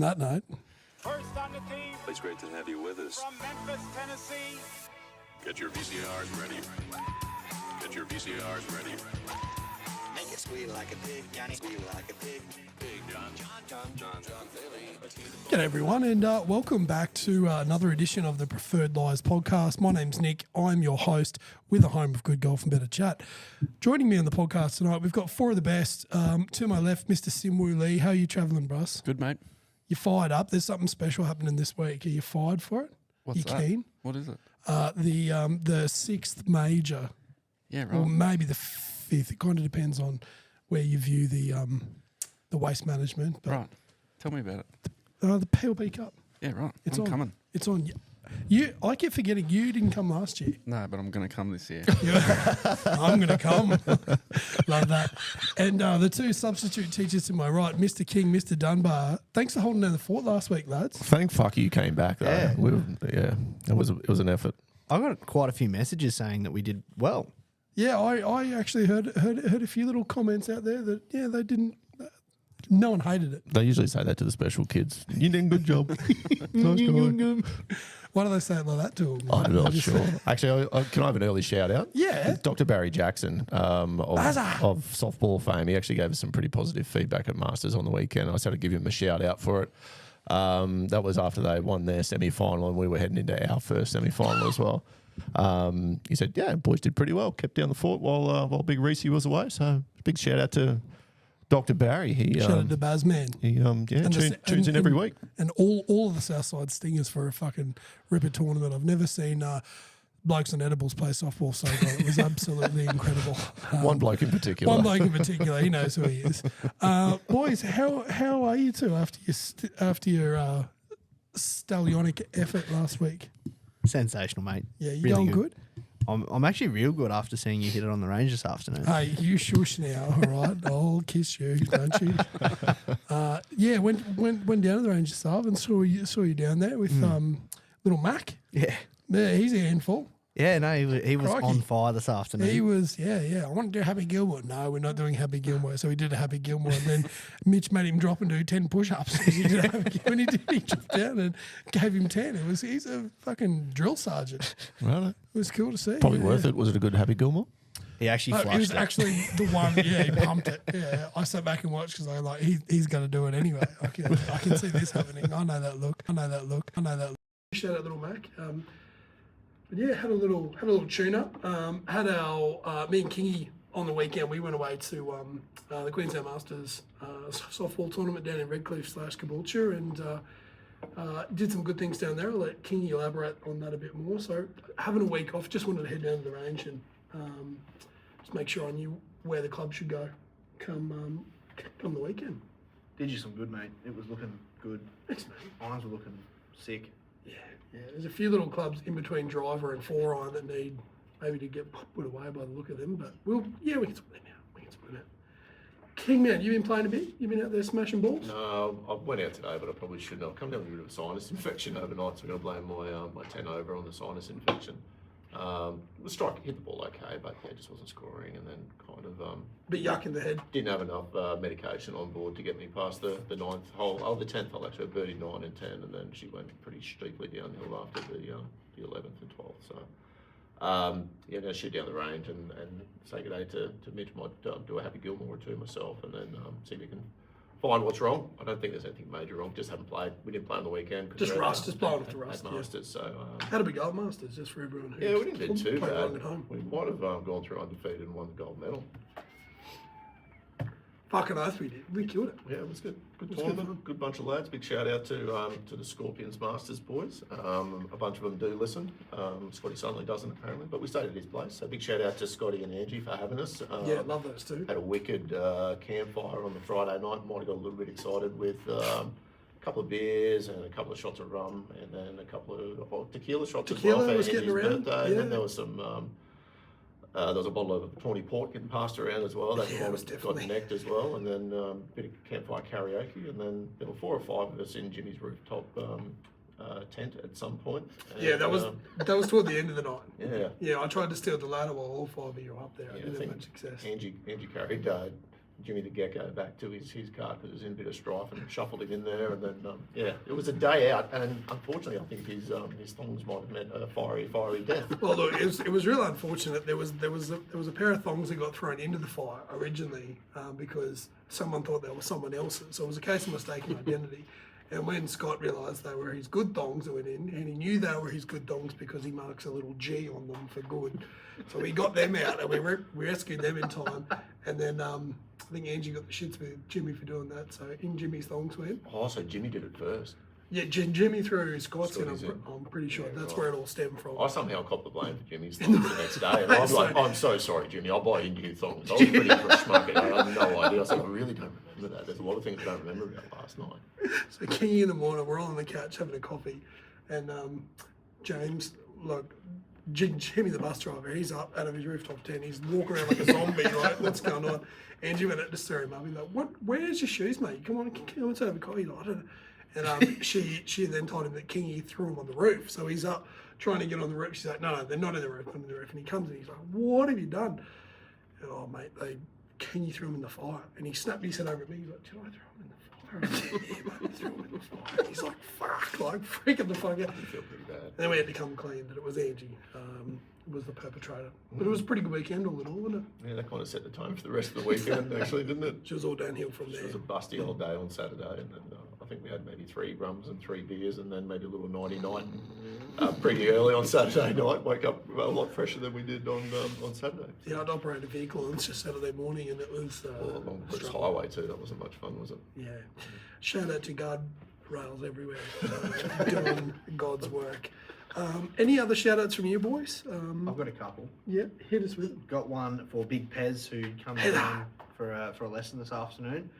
That note. First on the team. It's great to have you with us. From Memphis, Tennessee. Get your VCRs ready. Get your VCRs ready. Make it squeal like a pig, Johnny, squeal like a pig. Big John Daly. G'day everyone, and welcome back to another edition of the Preferred Lies podcast. My name's Nick. I'm your host with a home of good golf and better chat. Joining me on the podcast tonight, we've got four of the best. To my left, Mr. Simwoo Lee. How are you travelling, Bruss? Good, mate. You fired up? There's something special happening this week. Are you fired for it? What's you that? keen? What is it? The sixth major, Yeah, right. or maybe the fifth. It kind of depends on where you view the waste management. But Right. Tell me about it. the PLP Cup. Yeah, right. It's I'm on. coming. It's on. You. I keep forgetting you didn't come last year. No, but I'm going to come this year. I'm going to come. Love that. And the two substitute teachers to my right, Mr. King, Mr. Dunbar. Thanks for holding down the fort last week, lads. Thank fuck you came back though. Yeah. It was an effort. I got quite a few messages saying that we did well. Yeah, I actually heard a few little comments out there that they didn't. No one hated it. They usually say that to the special kids. You did a good job. Nice guy. Why do they say it like that to them? I'm not sure. Actually, can I have an early shout out? Yeah. Dr. Barry Jackson of softball fame. He actually gave us some pretty positive feedback at Masters on the weekend. I just had to give him a shout out for it. That was after they won their semi-final and we were heading into our first semi-final as well. He said, yeah, boys did pretty well. Kept down the fort while Big Reese was away. So big shout out to Dr. Barry. Shout out to Baz, man. He tunes in every week. And all of the Southside Stingers for a fucking ripper tournament. I've never seen blokes on edibles play softball so well. It was absolutely incredible. One bloke in particular. One bloke in particular. He knows who he is. Boys, how are you two after your stallionic effort last week? Sensational, mate. Yeah, you Really going good? I'm actually real good after seeing you hit it on the range this afternoon. Hey, you shush now, all right? I'll kiss you, don't you? Went down to the range this afternoon and saw you down there with little Mac. Yeah. Yeah, he's a handful. Yeah, no, he was Crikey. on fire this afternoon. He was, I want to do Happy Gilmore. No, we're not doing Happy Gilmore. So we did a Happy Gilmore. And then Mitch made him drop and do 10 push-ups. When he did, he dropped down and gave him 10. He's a fucking drill sergeant. Right. It was cool to see. Probably worth it. Was it a good Happy Gilmore? He actually It flushed was it. actually the one, he pumped it. Yeah, I sat back and watched because I was like, he's going to do it anyway. I can see this happening. I know that look. Shout out little Mac. But yeah, had a little tune up. Had our me and Kingy on the weekend. We went away to the Queensland Masters softball tournament down in Redcliffe / Caboolture and did some good things down there. I'll let Kingy elaborate on that a bit more. So having a week off, just wanted to head down to the range and just make sure I knew where the club should go come the weekend. Did you some good, mate. It was looking good. Thanks, mate. Irons were looking sick. Yeah, there's a few little clubs in between driver and 4-iron that need maybe to get put away by the look of them, but we can sort them out. Kingman, you been playing a bit? You been out there smashing balls? No, I went out today, but I probably shouldn't. I've come down with a bit of a sinus infection overnight, so I'm going to blame my 10 over on the sinus infection. The strike hit the ball okay, but yeah, just wasn't scoring, and then kind of Bit yuck in the head. didn't have enough medication on board to get me past the 9th hole. Oh, the 10th hole actually, I birdied 9 and 10, and then she went pretty steeply downhill after the 11th and 12th. So now shoot down the range and say good day to Mitch. Might do a Happy Gilmore or two myself, and then see if we can find what's wrong. I don't think there's anything major wrong. Just haven't played. We didn't play on the weekend. Just rust. Just blowing off the rust. At Masters, so. How did we go at Masters, just for everyone who Yeah, we didn't do too played along bad. at home? We might have gone through undefeated and won the gold medal. Fucking oath we did. We killed it. Yeah, it was good. Good It was tournament. Good bunch of lads. Big shout out to the Scorpions Masters boys. A bunch of them do listen. Scotty Sunley doesn't apparently, but we stayed at his place. So big shout out to Scotty and Angie for having us. Yeah, love those too. Had a wicked campfire on the Friday night. Might have got a little bit excited with a couple of beers and a couple of shots of rum and then a couple of tequila shots as well Tequila for was Angie's getting around, birthday. yeah. And then there was some. There was a bottle of tawny port getting passed around as well. That Yeah, might it was have definitely- got necked as well. And then a bit of campfire karaoke. And then there were 4 or 5 of us in Jimmy's rooftop tent at some point. And, Yeah, that was toward the end of the night. Yeah. Yeah, I tried to steal the ladder while all 5 of you were up there. I Yeah, I didn't have think much success. Angie carried Jimmy the Gecko back to his car because it was in a bit of strife and shuffled him in there. And then, it was a day out. And unfortunately, I think his thongs might have meant a fiery death. Well, look, it was really unfortunate. There was a pair of thongs that got thrown into the fire originally because someone thought they were someone else's. So it was a case of mistaken identity. And when Scott realised they were his good thongs that went in, and he knew they were his good thongs because he marks a little G on them for good. So we got them out and we rescued them in time. And then I think Angie got the shits with Jimmy for doing that. So in Jimmy's thongs went. Oh, so Jimmy did it first. Yeah, Jimmy threw Scott's in. Scotty's in. I'm pretty sure that's where it all stemmed from. I somehow copped the blame for Jimmy's thongs the next day. And I'm like, I'm so sorry, Jimmy. I'll buy you new thongs. I was pretty smoking. I had no idea. I said, I really don't remember that. There's a lot of things I don't remember about last night. So Kingy in the morning, we're all on the couch having a coffee, and James, look, Jimmy the bus driver, he's up out of his rooftop tent. He's walking around like a zombie, like, what's going on? Angie went out to stir him up. He's like, where's your shoes, mate? Come on, let's have a coffee. He's like, I don't know. And she then told him that Kingy threw him on the roof. So he's up trying to get on the roof. She's like, no, they're not in the roof, I'm in the roof. And he comes in, he's like, what have you done? And, oh, mate, Kingy threw him in the fire. And he snapped his head over at me. He's like, did I throw him in the fire? Yeah, mate, I threw him in the fire. He's like, fuck, like freaking the fuck out. I feel pretty bad. And then we had to come clean that it was Angie, was the perpetrator. But it was a pretty good weekend all in all, wasn't it? Yeah, that kind of set the tone for the rest of the weekend, actually, didn't it? She was all downhill from there. It was a busty old day on Saturday, and then I think we had maybe 3 rums and 3 beers, and then maybe a little 99 pretty early on Saturday night. Woke up a lot fresher than we did on Saturday. Yeah, I'd operate a vehicle on just Saturday morning, and it was Along the British Highway too. That wasn't much fun, was it? yeah. Shout out to guard rails everywhere, doing God's work. Any other shout outs from you boys? I've got a couple. Yeah, hit us with it. Got one for Big Pez, who comes down for a lesson this afternoon.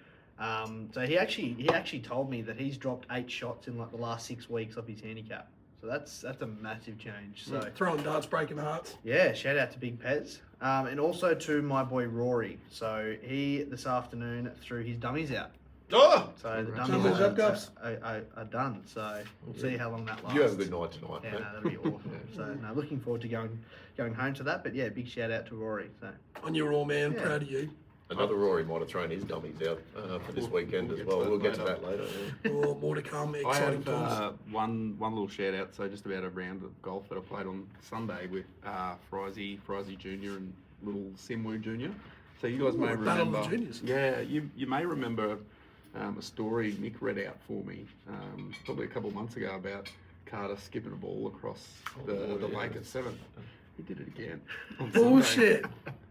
So he actually told me that he's dropped 8 shots in like the last 6 weeks of his handicap. So that's a massive change. So Throwing darts, breaking hearts. yeah, shout out to Big Pez. And also to my boy Rory. So he this afternoon threw his dummies out. Oh! So the Dummies dummies are done. So we'll see how long that lasts. You have a good night tonight, Yeah, mate. no, that'll be awesome. So no, looking forward to going home to that. But yeah, big shout out to Rory. So On your all man, Yeah. proud of you. Another Rory might have thrown his dummies out for this weekend as well. We'll get to that later. Yeah. Oh, more to come, I exciting have times. one little shout out. So just about a round of golf that I played on Sunday with Frizy Junior and little Simwu Junior. So you guys may a battle of remember. the juniors. Yeah, you may remember a story Nick read out for me probably a couple of months ago about Carter skipping a ball across the lake at 7th. He did it again. on Sunday. Bullshit.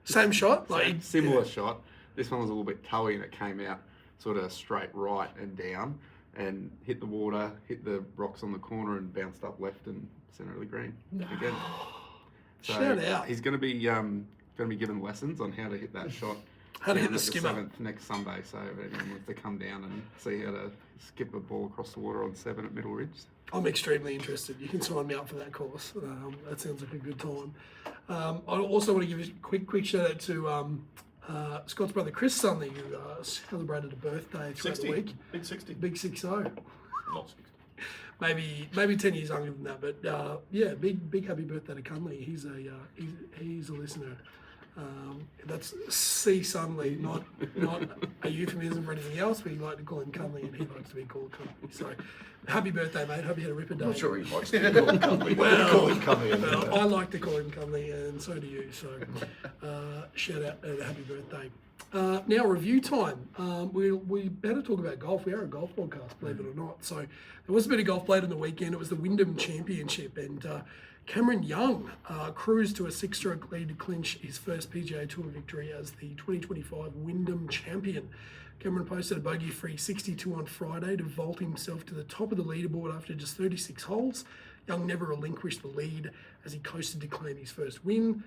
Same shot? Like Similar shot. This one was a little bit toey and it came out sort of straight right and down and hit the water, hit the rocks on the corner and bounced up left and centre of the green again. So Shout out. he's going to be given lessons on how to hit that shot. How to hit down the at skimmer. 7th next Sunday. So if anyone wants to come down and see how to skip a ball across the water on 7 at Middle Ridge. I'm extremely interested. You can sign me up for that course. That sounds like a good time. I also want to give a quick shout out to Scott's brother Chris Sunley, who celebrated a birthday throughout the week. Big 60. Big 60. Not 60. Maybe 10 years younger than that, but yeah, big happy birthday to Cunley. He's a listener. That's C Sunley, not a euphemism for anything else. We like to call him Cunley, and he likes to be called Cunley. So, happy birthday, mate! Hope you had a ripper day. I'm not sure he likes to be called Cunley. Call him Cunley. Well, I like to call him Cunley, and so do you. So, shout out and happy birthday. Now review time. We better talk about golf. We are a golf podcast, believe it or not. So there was a bit of golf played on the weekend. It was the Wyndham Championship, and Cameron Young cruised to a 6-stroke lead to clinch his first PGA Tour victory as the 2025 Wyndham champion. Cameron posted a bogey-free 62 on Friday to vault himself to the top of the leaderboard after just 36 holes. Young never relinquished the lead as he coasted to claim his first win.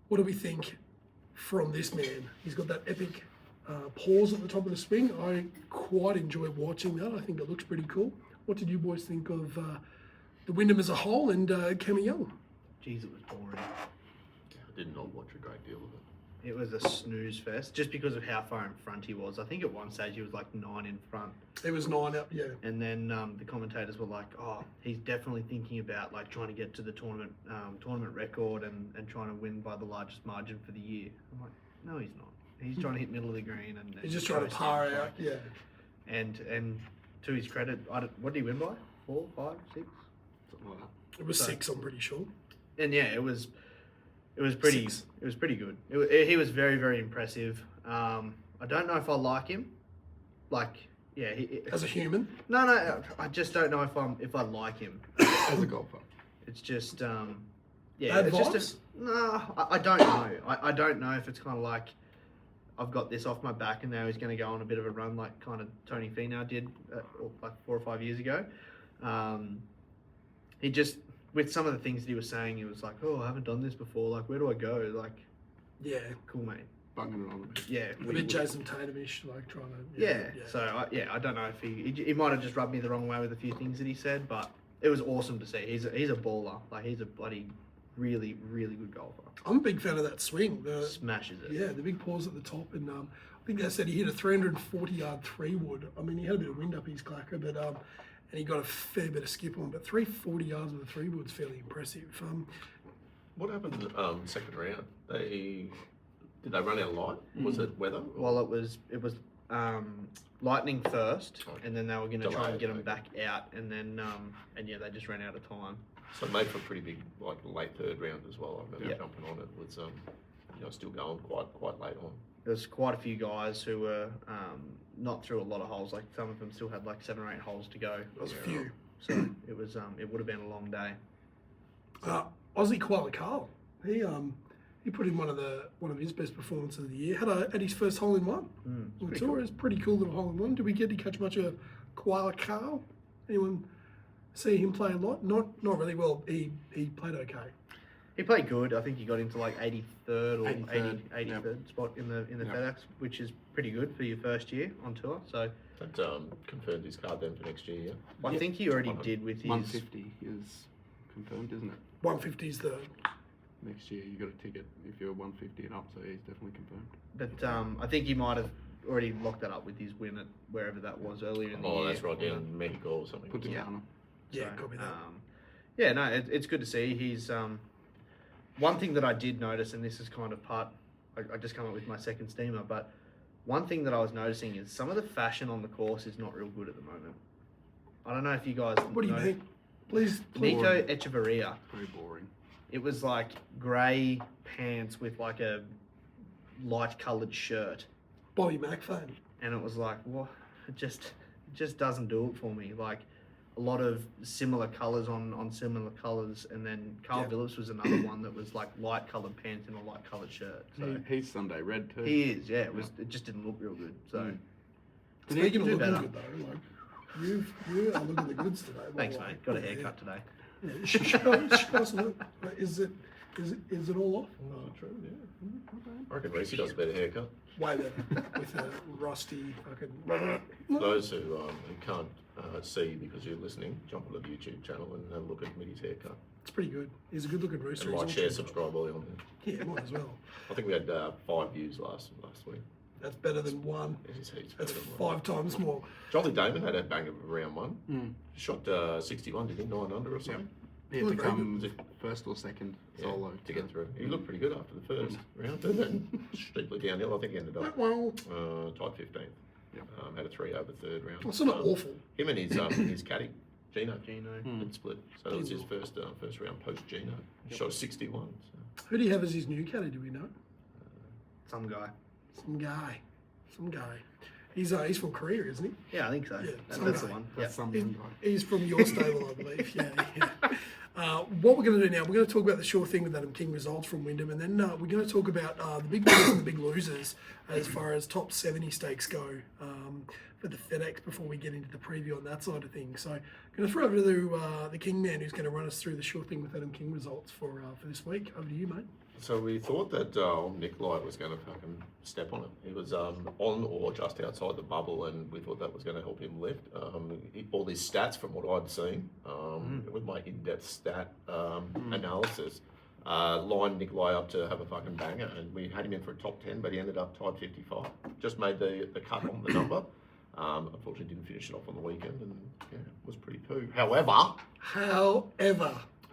What do we think from this man? He's got that epic pause at the top of the swing. I quite enjoy watching that. I think it looks pretty cool. What did you boys think of the Wyndham as a whole and Cameron Young? Jeez, it was boring. I did not watch a great deal of it. It was a snooze fest just because of how far in front he was. I think at one stage he was like 9 in front. It was 9 up, yeah. And then the commentators were like, "Oh, he's definitely thinking about like trying to get to the tournament record and trying to win by the largest margin for the year." I'm like, "No, he's not." He's trying to hit middle of the green, and He's just trying to par out. Yeah. And to his credit, what did he win by? 4, 5, 6? Something like that. It was 6, I'm pretty sure. And yeah, it was pretty. 6. It was pretty good. He was very, very impressive. I don't know if I like him. Like, yeah, As a human. No, I just don't know if I like him. As a golfer. It's just Bad it's vibes? just I don't know. I don't know if it's kind of like I've got this off my back and now he's going to go on a bit of a run like kind of Tony Finau did like 4 or 5 years ago. He just, with some of the things that he was saying, he was like, oh, I haven't done this before. Like, where do I go? Like, Yeah. cool, mate. Bunging it on a bit. Yeah. A bit Jason Tatum-ish, like trying to. Yeah. So, I don't know if he might have just rubbed me the wrong way with a few things that he said, but it was awesome to see. He's a baller. Like, he's a bloody really, really good golfer. I'm a big fan of that swing. Smashes it. Yeah, the big pause at the top, and I think they said he hit a 340-yard 3-wood. I mean, he had a bit of wind up his clacker, but and he got a fair bit of skip on. But 340 yards with a 3-wood's fairly impressive. What happened second round? Did they run out of light? Was it weather? Well, it was lightning first, Okay. and then they were going to try and Delayed, get them okay. back out, and then and yeah, they just ran out of time. So it made for a pretty big, like, late third round as well. I remember Yeah. jumping on it. Was still going quite late on. There's quite a few guys who were not through a lot of holes. Like some of them still had like 7 or 8 holes to go. That was a few. So it was it would have been a long day. Aussie Koala Carl. He put in one of his best performances of the year. Had his first hole in one. On tour. It was a pretty cool little hole in one. Did we get to catch much of Koala Carl? Anyone see him play a lot? Not really well. He played okay. He played good. I think he got into like 83rd or 83rd, 83rd spot in the FedEx, which is pretty good for your first year on tour. So That confirmed his card then for next year. Yeah. I think he already did with his 150 is confirmed, isn't it? 150's the. Next year you got a ticket if you're 150 and up, so he's definitely confirmed. But I think he might have already locked that up with his win at wherever that was earlier in the year. Oh, that's right, down in Mexico or something. Put the Yeah. counter. Yeah, copy that. Yeah, no, it's good to see. He's one thing that I did notice, and this is kind of I just come up with my second steamer, but one thing that I was noticing is some of the fashion on the course is not real good at the moment. I don't know if you guys. What do you know. mean? Please. Nico Echevarria. Very boring. It was like grey pants with like a light coloured shirt, Bobby Mack fan. and it was like, what? It just doesn't do it for me. Like a lot of similar colours on similar colours, and then Carl Yeah. Phillips was another one that was like light coloured pants and a light coloured shirt. So He's Sunday red too. he is, yeah. It just didn't look real good. So Speaking of do looking better. good though, like you are looking the goods today. by thanks, the way. mate. Got a Yeah, haircut today. Yeah. Show us a look. Is it all off? Oh, true, yeah. I reckon Reese does a better haircut. Way better with a rusty fucking. For those who can't see because you're listening, jump on the YouTube channel and have a look at Mitty's haircut. It's pretty good. He's a good looking rooster. And He's like, all share, checked subscribe while you're on there. out. Yeah, might as well. I think we had 5 views last week. That's better than one. It is heaps That's better than one. 5 times more. Jolly Damon had a bang of round 1. Shot 61, did he? 9 under or something? He had to Very come good. first or second Yeah, solo to get through. He looked pretty good after the first round, and then steeply downhill. I think he ended up Well, tied 15th. Yep. Had a 3 over third round. it's not awful. Him and his caddy, Gino, Gino. had split. So that was his first round post Gino. Shot 61. So. Who do you have as his new caddy? Do we know? Some guy. Some guy. He's from Korea, isn't he? Yeah, I think so. Yeah, That's some the guy. one. That's Yeah. some guy. He's from your stable, I believe. Yeah. What we're going to do now, we're going to talk about the sure thing with Adam King results from Wyndham, and then we're going to talk about the big winners and the big losers as far as top 70 stakes go for the FedEx before we get into the preview on that side of things. So I'm going to throw over to the King man who's going to run us through the sure thing with Adam King results for this week. Over to you, mate. So we thought that Nikolai was going to fucking step on it. He was on or just outside the bubble, and we thought that was going to help him lift. All these stats from what I'd seen with my in-depth stat analysis lined Nikolai up to have a fucking banger, and we had him in for a top 10, but he ended up tied 55. Just made the cut on the number. Unfortunately, didn't finish it off on the weekend, and yeah, it was pretty poo. However,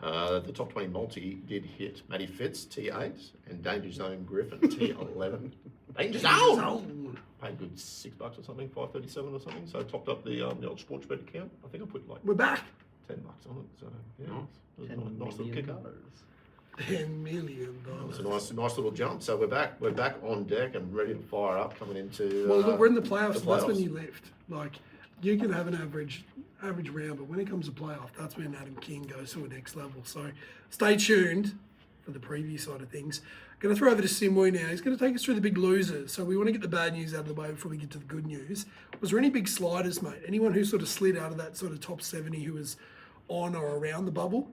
the top 20 multi did hit Matty Fitz, T8, and Danger Zone Griffin, T11. Danger Zone. Paid good $6 or something, $5.37 or something. So I topped up the old sports bet account. I think I put like We're back. $10 on it. So yeah, it was a $10 nice little kicker. million. $10 million. It's a nice little jump. So we're back on deck and ready to fire up coming into. Well, look, we're in the playoffs. the So that's when playoffs. you lift. Like, you can have an average round, but when it comes to playoff, that's when Adam King goes to a next level. So stay tuned for the preview side of things. Going to throw over to Simoy now. He's going to take us through the big losers. So we want to get the bad news out of the way before we get to the good news. Was there any big sliders, mate? Anyone who sort of slid out of that sort of top 70 who was on or around the bubble?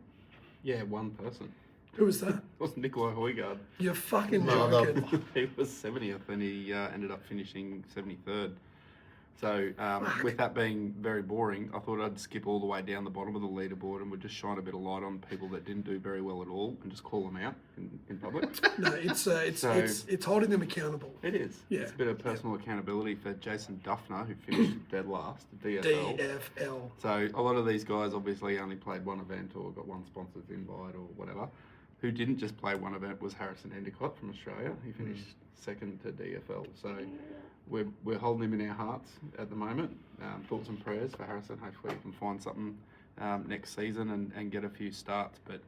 Yeah, one person. Who was that? It was Nikolai Højgaard. You're fucking No, joking. He was 70th and he ended up finishing 73rd. So with that being very boring, I thought I'd skip all the way down the bottom of the leaderboard and would just shine a bit of light on people that didn't do very well at all and just call them out in public. No, it's holding them accountable. It is. Yeah. It's a bit of personal accountability for Jason Duffner, who finished dead last at DFL. DFL. So a lot of these guys obviously only played one event or got one sponsor's invite or whatever. Who didn't just play one event was Harrison Endicott from Australia. He finished second to DFL. So we're holding him in our hearts at the moment. Thoughts and prayers for Harrison. Hopefully he can find something next season and get a few starts. But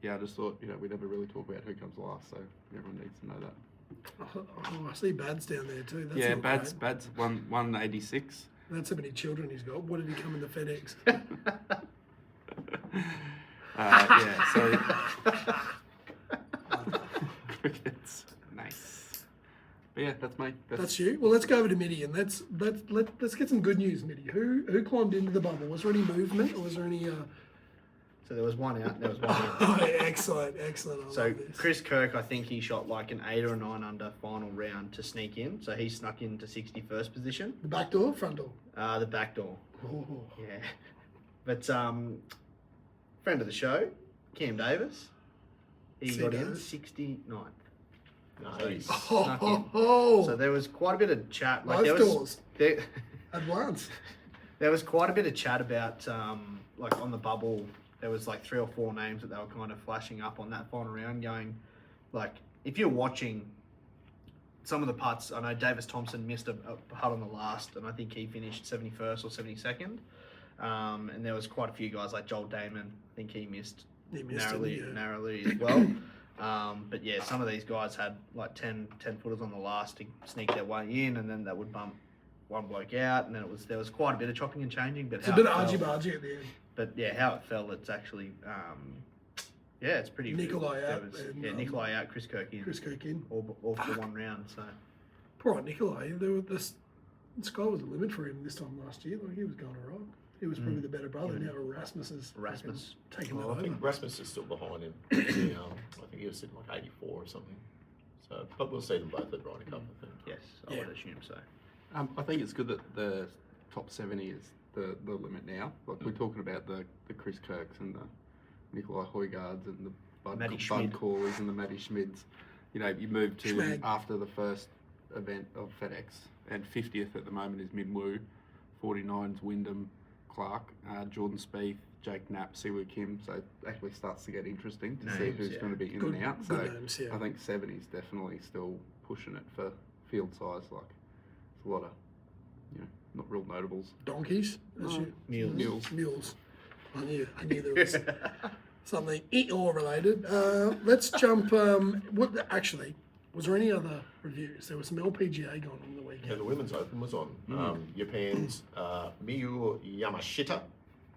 yeah, I just thought, we never really talk about who comes last, so everyone needs to know that. Oh, I see Bads down there too. That's Yeah, not Bads great. 186. That's how many children he's got. What did he come in the FedEx? Yeah, so cricket's nice. But yeah, that's me. That's you. Well, let's go over to Mitty and let's get some good news, Mitty. Who climbed into the bubble? Was there any movement or was there any? So there was one out. There was one in. Oh, excellent. I So love this. Chris Kirk, I think he shot like an 8 or a 9 under final round to sneak in. So he snuck into 61st position. The back door, front door. The back door. Oh. Yeah. But friend of the show, Cam Davis, he See got in those? 69th. Nice. Snuck in. Oh, So there was quite a bit of chat. Like both there was doors there, at once. there was quite a bit of chat about like on the bubble. There was like 3 or 4 names that they were kind of flashing up on that final round, going like if you're watching some of the putts. I know Davis Thompson missed a putt on the last, and I think he finished 71st or 72nd. And there was quite a few guys like Joel Damon. I think he missed narrowly as well. But yeah, some of these guys had like 10 footers on the last to sneak their way in, and then that would bump one bloke out, and then there was quite a bit of chopping and changing. But It's a bit of argy-bargy at the end. But yeah, how it fell, it's actually it's pretty. Nikolai there out was- and, yeah, Nikolai out, Chris Kirk in, Chris Kirk in. all for one round. So Poor old Nikolai. The sky was the limit for him this time last year. Like he was going all right. He was probably the better brother. Now Rasmus is taking that Well, I think over. Rasmus is still behind him. I think he was sitting like 84 or something. So, but we'll see them both at Ryder Cup, I think. yes, I Yeah. would assume so. I think it's good that the top 70 is the limit now. Like we're talking about the Chris Kirks and the Nikolai Højgaards and the Bud Matty Schmid. Corleys and the Matty Schmids. You move to Schmag. after the first event of FedEx, and 50th at the moment is Minwoo, 49's Wyndham, Clark, Jordan Spieth, Jake Knapp, Siwoo Kim. So it actually starts to get interesting to see Names, who's yeah. going to be in Good- and out. good So names, yeah. I think 70 is definitely still pushing it for field size. Like it's a lot of, not real notables. Donkeys. That's No. you. Mules. Mules. I knew there was something or related. Let's jump. Actually, was there any other reviews? There was some LPGA going on the Yeah, weekend. the Women's Open was on. Japan's Miyu Yamashita.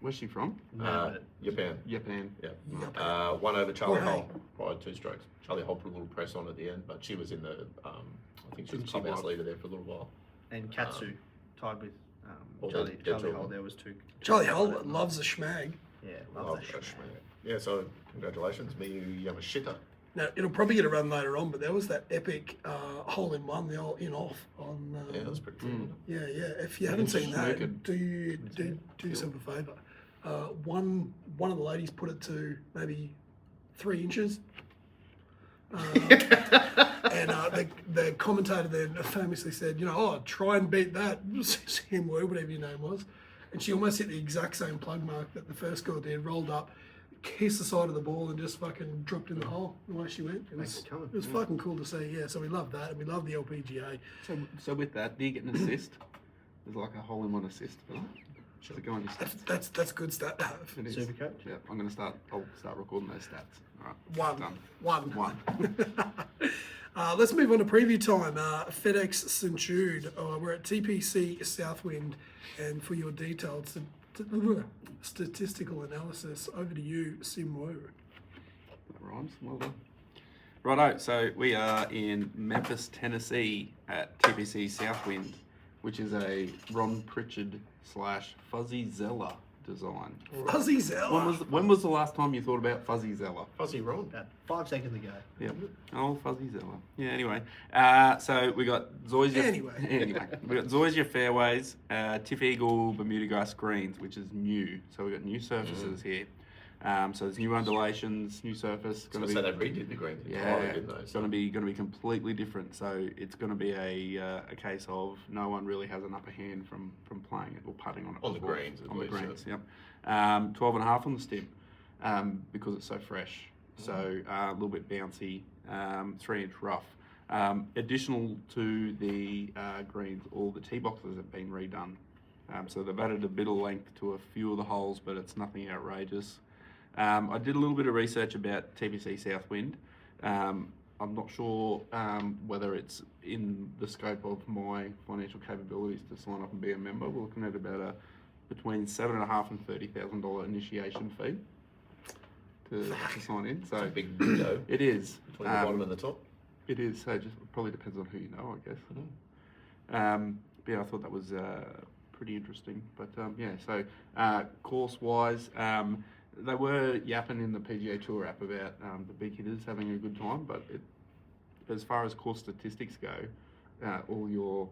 Where's she from? Japan. Japan. Yeah. Won over Charlie Oh, Hull by 2 strokes. Charlie Hull put a little press on at the end, but she was in the, I think she was Didn't the she clubhouse won? leader there for a little while. And Katsu tied with Oh, Charlie they're Hull. talking. There was 2. Charlie Hull loves a schmag. Yeah, Oh, love that shit. gosh, man. Yeah, so congratulations, Miyu Yamashita. Now it'll probably get a run later on, but there was that epic hole in one, the old in off on. Yeah, that was pretty cool. Yeah. If you haven't seen that, snookered. do yourself a favour. One of the ladies put it to maybe 3 inches. And the commentator then famously said, try and beat that, whatever your name was. And she almost hit the exact same plug mark that the first girl did, rolled up, kissed the side of the ball and just fucking dropped in the hole the way she went. It was fucking cool to see. Yeah, so we love that, and we love the LPGA. So with that, do you get an assist? There's like a hole-in-one assist for that. Should it go on your stats? That's good stat to have. It is. Supercoach? Yeah, I'll start recording those stats. All right. Done. One. Let's move on to preview time. FedEx St Jude. We're at TPC Southwind, and for your detailed statistical analysis, over to you, Sim Wu. That rhymes. Well done. Righto, so we are in Memphis, Tennessee at TPC Southwind, which is a Ron Pritchard / Fuzzy Zeller design. Fuzzy Zeller. When was the last time you thought about Fuzzy Zeller? Fuzzy Ron. About 5 seconds ago. Yep. Oh, Fuzzy Zeller. Yeah, anyway. So we got Zoysia. Anyway. We got Zoysia fairways, Tiff Eagle Bermuda grass greens, which is new. So we got new surfaces here. So there's new undulations, new surface. So they redid the greens Yeah, entirely, didn't they? it's going to be completely different. So it's going to be a case of no one really has an upper hand from playing it or putting on it. On the before. greens, at On the least, greens, yep. 12.5 on the stem because it's so fresh. So a little bit bouncy, 3-inch rough. Additional to the greens, all the tee boxes have been redone. So they've added a bit of length to a few of the holes, but it's nothing outrageous. I did a little bit of research about TPC Southwind. I'm not sure whether it's in the scope of my financial capabilities to sign up and be a member. We're looking at about between $7,500 and $30,000 initiation fee to sign in. So It's a big window it is. between the bottom and the top. It is. So it just probably depends on who you know, I guess. But yeah, I thought that was pretty interesting. But yeah, so course-wise, they were yapping in the PGA Tour app about the big hitters having a good time, but as far as course statistics go, all your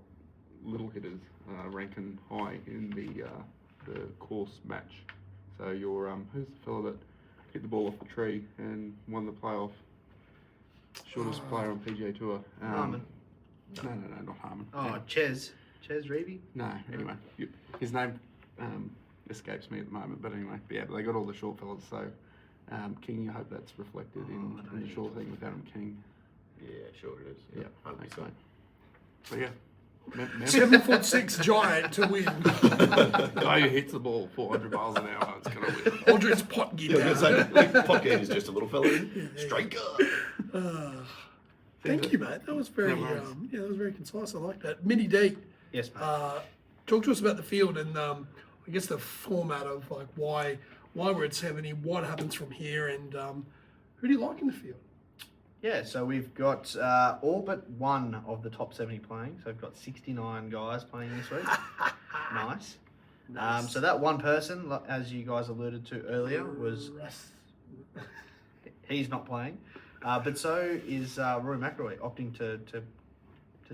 little hitters ranking high in the course match. So your who's the fella that hit the ball off the tree and won the playoff? Shortest player on PGA Tour. Harmon. No, not Harmon. Oh, Ches Reavy? No, anyway, his name escapes me at the moment, but anyway, yeah, but they got all the short fellas, so King, I hope that's reflected in the short thing with Adam King. Yeah, sure it is. Yeah, 100%. so. But yeah. 7'6" giant to win. Guy who hits the ball 400 miles an hour, it's going to win. Aldridge Potgieter. Pocket is just a little fella. Striker. Thank you, mate. That was very, No worries. that was very concise. I like that. Mini D, Yes, mate. talk to us about the field and I guess the format of like why we're at 70, what happens from here, and who do you like in the field? Yeah, so we've got all but one of the top 70 playing. So we've got 69 guys playing this week. Nice. So that one person, as you guys alluded to earlier, was he's not playing. But so is Rory McIlroy opting to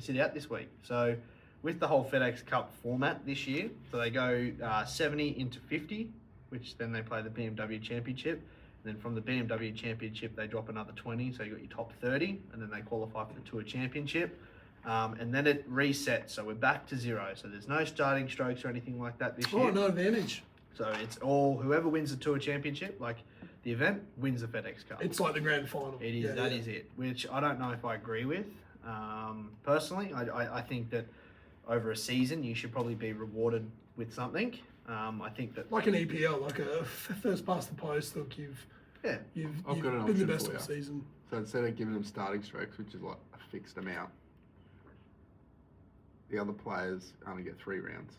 sit out this week. So with the whole FedEx Cup format this year, so they go 70 into 50, which then they play the BMW Championship. And then from the BMW Championship, they drop another 20, so you got your top 30, and then they qualify for the Tour Championship. And then it resets, so we're back to zero. So there's no starting strokes or anything like that this year. Oh, no advantage. So it's all whoever wins the Tour Championship, like the event, wins the FedEx Cup. It's like the grand final. It is. That is it. Which I don't know if I agree with. Personally, I think that over a season you should probably be rewarded with something. I think that Like an EPL, like a first past the post. Look, you've I've got an been the option best for of the you. season. So instead of giving them starting strokes, which is like a fixed amount, the other players only get 3 rounds.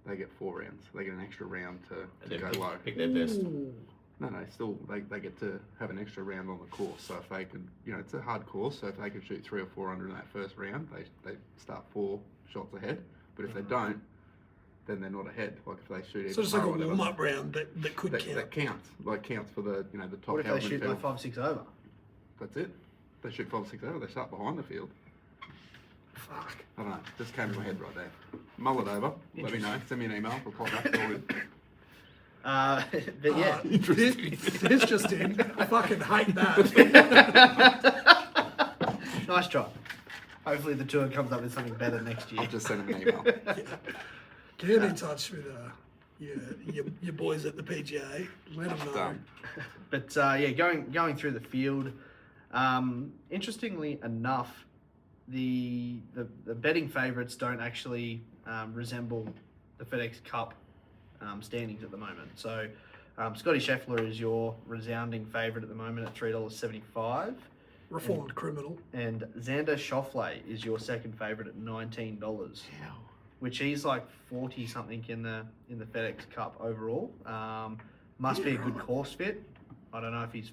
They get 4 rounds. They get an extra round to go low. Pick their best. Ooh. No, still they get to have an extra round on the course. So if they could, it's a hard course. So if they could shoot 300 or 400 in that first round, they start 4 shots ahead. But if they don't, then they're not ahead. Like if they shoot, So it's like a par or whatever, warm-up round that could count. that counts. Like counts for the the top. what if they Calvin shoot field. like 5-6 over? That's it. They shoot 5 or 6 over. They start behind the field. Fuck. I don't know. Just came to my head right there. Mull it over. Let me know. Send me an email. Reply back. All good. But yeah, This just in. I fucking hate that. nice try. Hopefully the tour comes up with something better next year. I'll just send him an email. Get in touch with your boys at the PGA. Let them know. Done. But going through the field, interestingly enough, the betting favourites don't actually resemble the FedEx Cup standings at the moment. So Scotty Scheffler is your resounding favourite at the moment at $3.75. Reformed criminal. And Xander Schauffele is your second favourite at $19, which he's like 40 something in the FedEx Cup overall. Must be a good course fit. I don't know if he's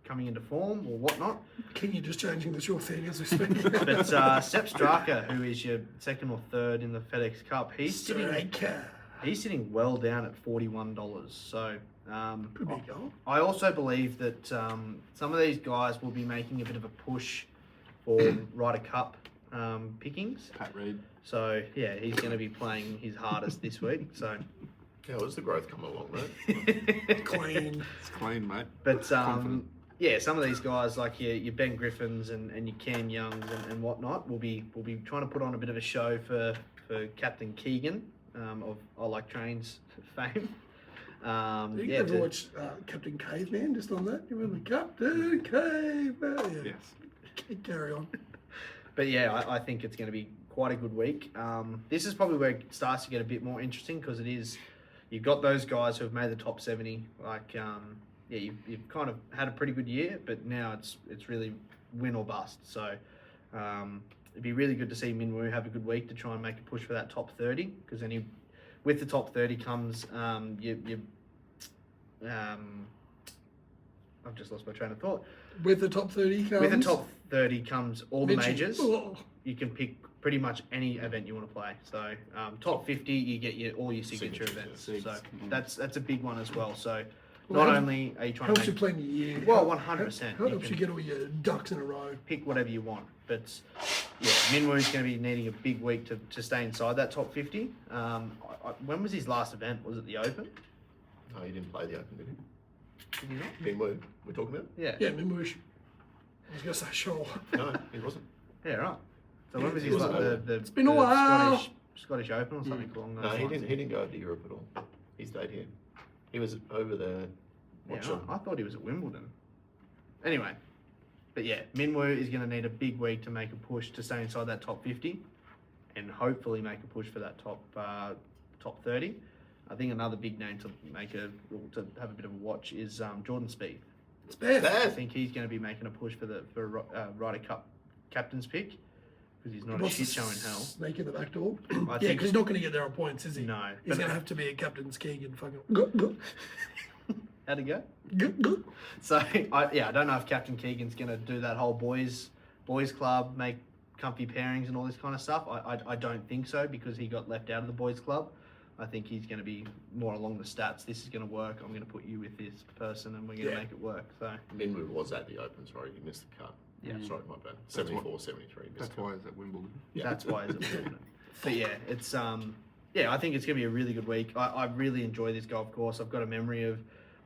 coming into form or whatnot. King, you're just changing the short thing as we speak. But Sepp Straka, who is your second or third in the FedEx Cup, he's sitting well down at $41. So Could be a goal. I also believe that some of these guys will be making a bit of a push for Ryder Cup pickings. Pat Reed. So yeah, he's going to be playing his hardest this week. So How has the growth come along, mate? Clean. It's clean, mate. but Confident. yeah, some of these guys like your Ben Griffins and your Cam Youngs and whatnot will be trying to put on a bit of a show for Captain Keegan of I Like Trains fame. You ever watch Captain Caveman just on that? You remember Captain Caveman? Yeah. Yes. Carry on. But yeah, I think it's going to be quite a good week. This is probably where it starts to get a bit more interesting because you've got those guys who have made the top 70. Like, you've kind of had a pretty good year, but now it's really win or bust. So it'd be really good to see Minwoo have a good week to try and make a push for that top 30 because then with the top 30 comes I've just lost my train of thought. With the top 30 comes... With the top 30 comes all the Mitchell. majors. Oh. You can pick pretty much any event you want to play. So top 50, you get all your signature events. Sigs. So that's a big one as well. So Well, not help- only are you trying Helps to you plan your year. Well, 100%. Helps You you can- get all your ducks in a row. pick whatever you want. But yeah, Minwoo's going to be needing a big week to stay inside that top 50. When was his last event? Was it the Open? No, he didn't play the Open, did he? Did he not? Ben Wood, we're talking about? Yeah. Yeah, Mimoosh. I was going to say sure. No, he wasn't. Yeah, right. So when was it his was it's been a while. Scottish Open or something along those No, he lines? didn't go to Europe at all. He stayed here. He was over there. Yeah, watching. I thought he was at Wimbledon. Anyway, but yeah, Minwoo is going to need a big week to make a push to stay inside that top 50, and hopefully make a push for that top 30. I think another big name to have a bit of a watch is Jordan Spieth. It's bad. I think he's going to be making a push for Ryder Cup captain's pick because he's not a shit show in hell. Snake in the back door. I Yeah, think- because he's not going to get there on points, is he? No, He's but- going to have to be a captain's Keegan fucking... How'd it go? So I don't know if Captain Keegan's going to do that whole boys club, make comfy pairings and all this kind of stuff. I don't think so because he got left out of the boys club. I think he's going to be more along the stats. This is going to work. I'm going to put you with this person and we're going to make it work. So Minwoo was at the Open, sorry, he missed the cut. Yeah. Sorry, my bad. 74, 73. missed That's the cut. why he's at Wimbledon. that's why he's important. But yeah, it's I think it's going to be a really good week. I really enjoy this golf course. I've got a memory of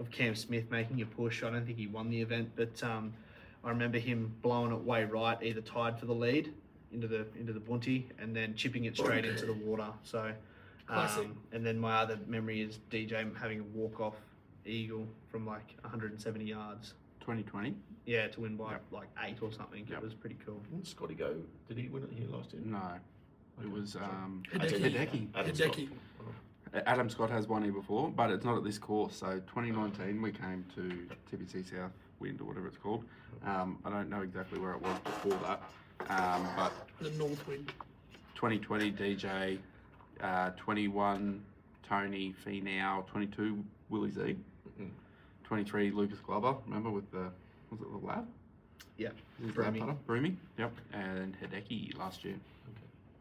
Cam Smith making a push. I don't think he won the event, but I remember him blowing it way right, either tied for the lead into the bunty and then chipping it straight into the water. So, Classic. and then my other memory is DJ having a walk-off eagle from like 170 yards. 2020? Yeah, to win by like 8 or something. Yep. It was pretty cool. Didn't Scotty go? Did he win it here last year? No. It was Hideki. Adam Scott. Hideki. Adam Scott has won here before, but it's not at this course. So 2019 we came to TPC South Wind or whatever it's called. I don't know exactly where it was before that, but The North Wind. 2020 DJ, 21 Tony Finau, 22 Willie Z, 23 Lucas Glover. Remember was it the lab? Yeah. His Broomy. lab putter? Broomy. Yep. And Hideki last year.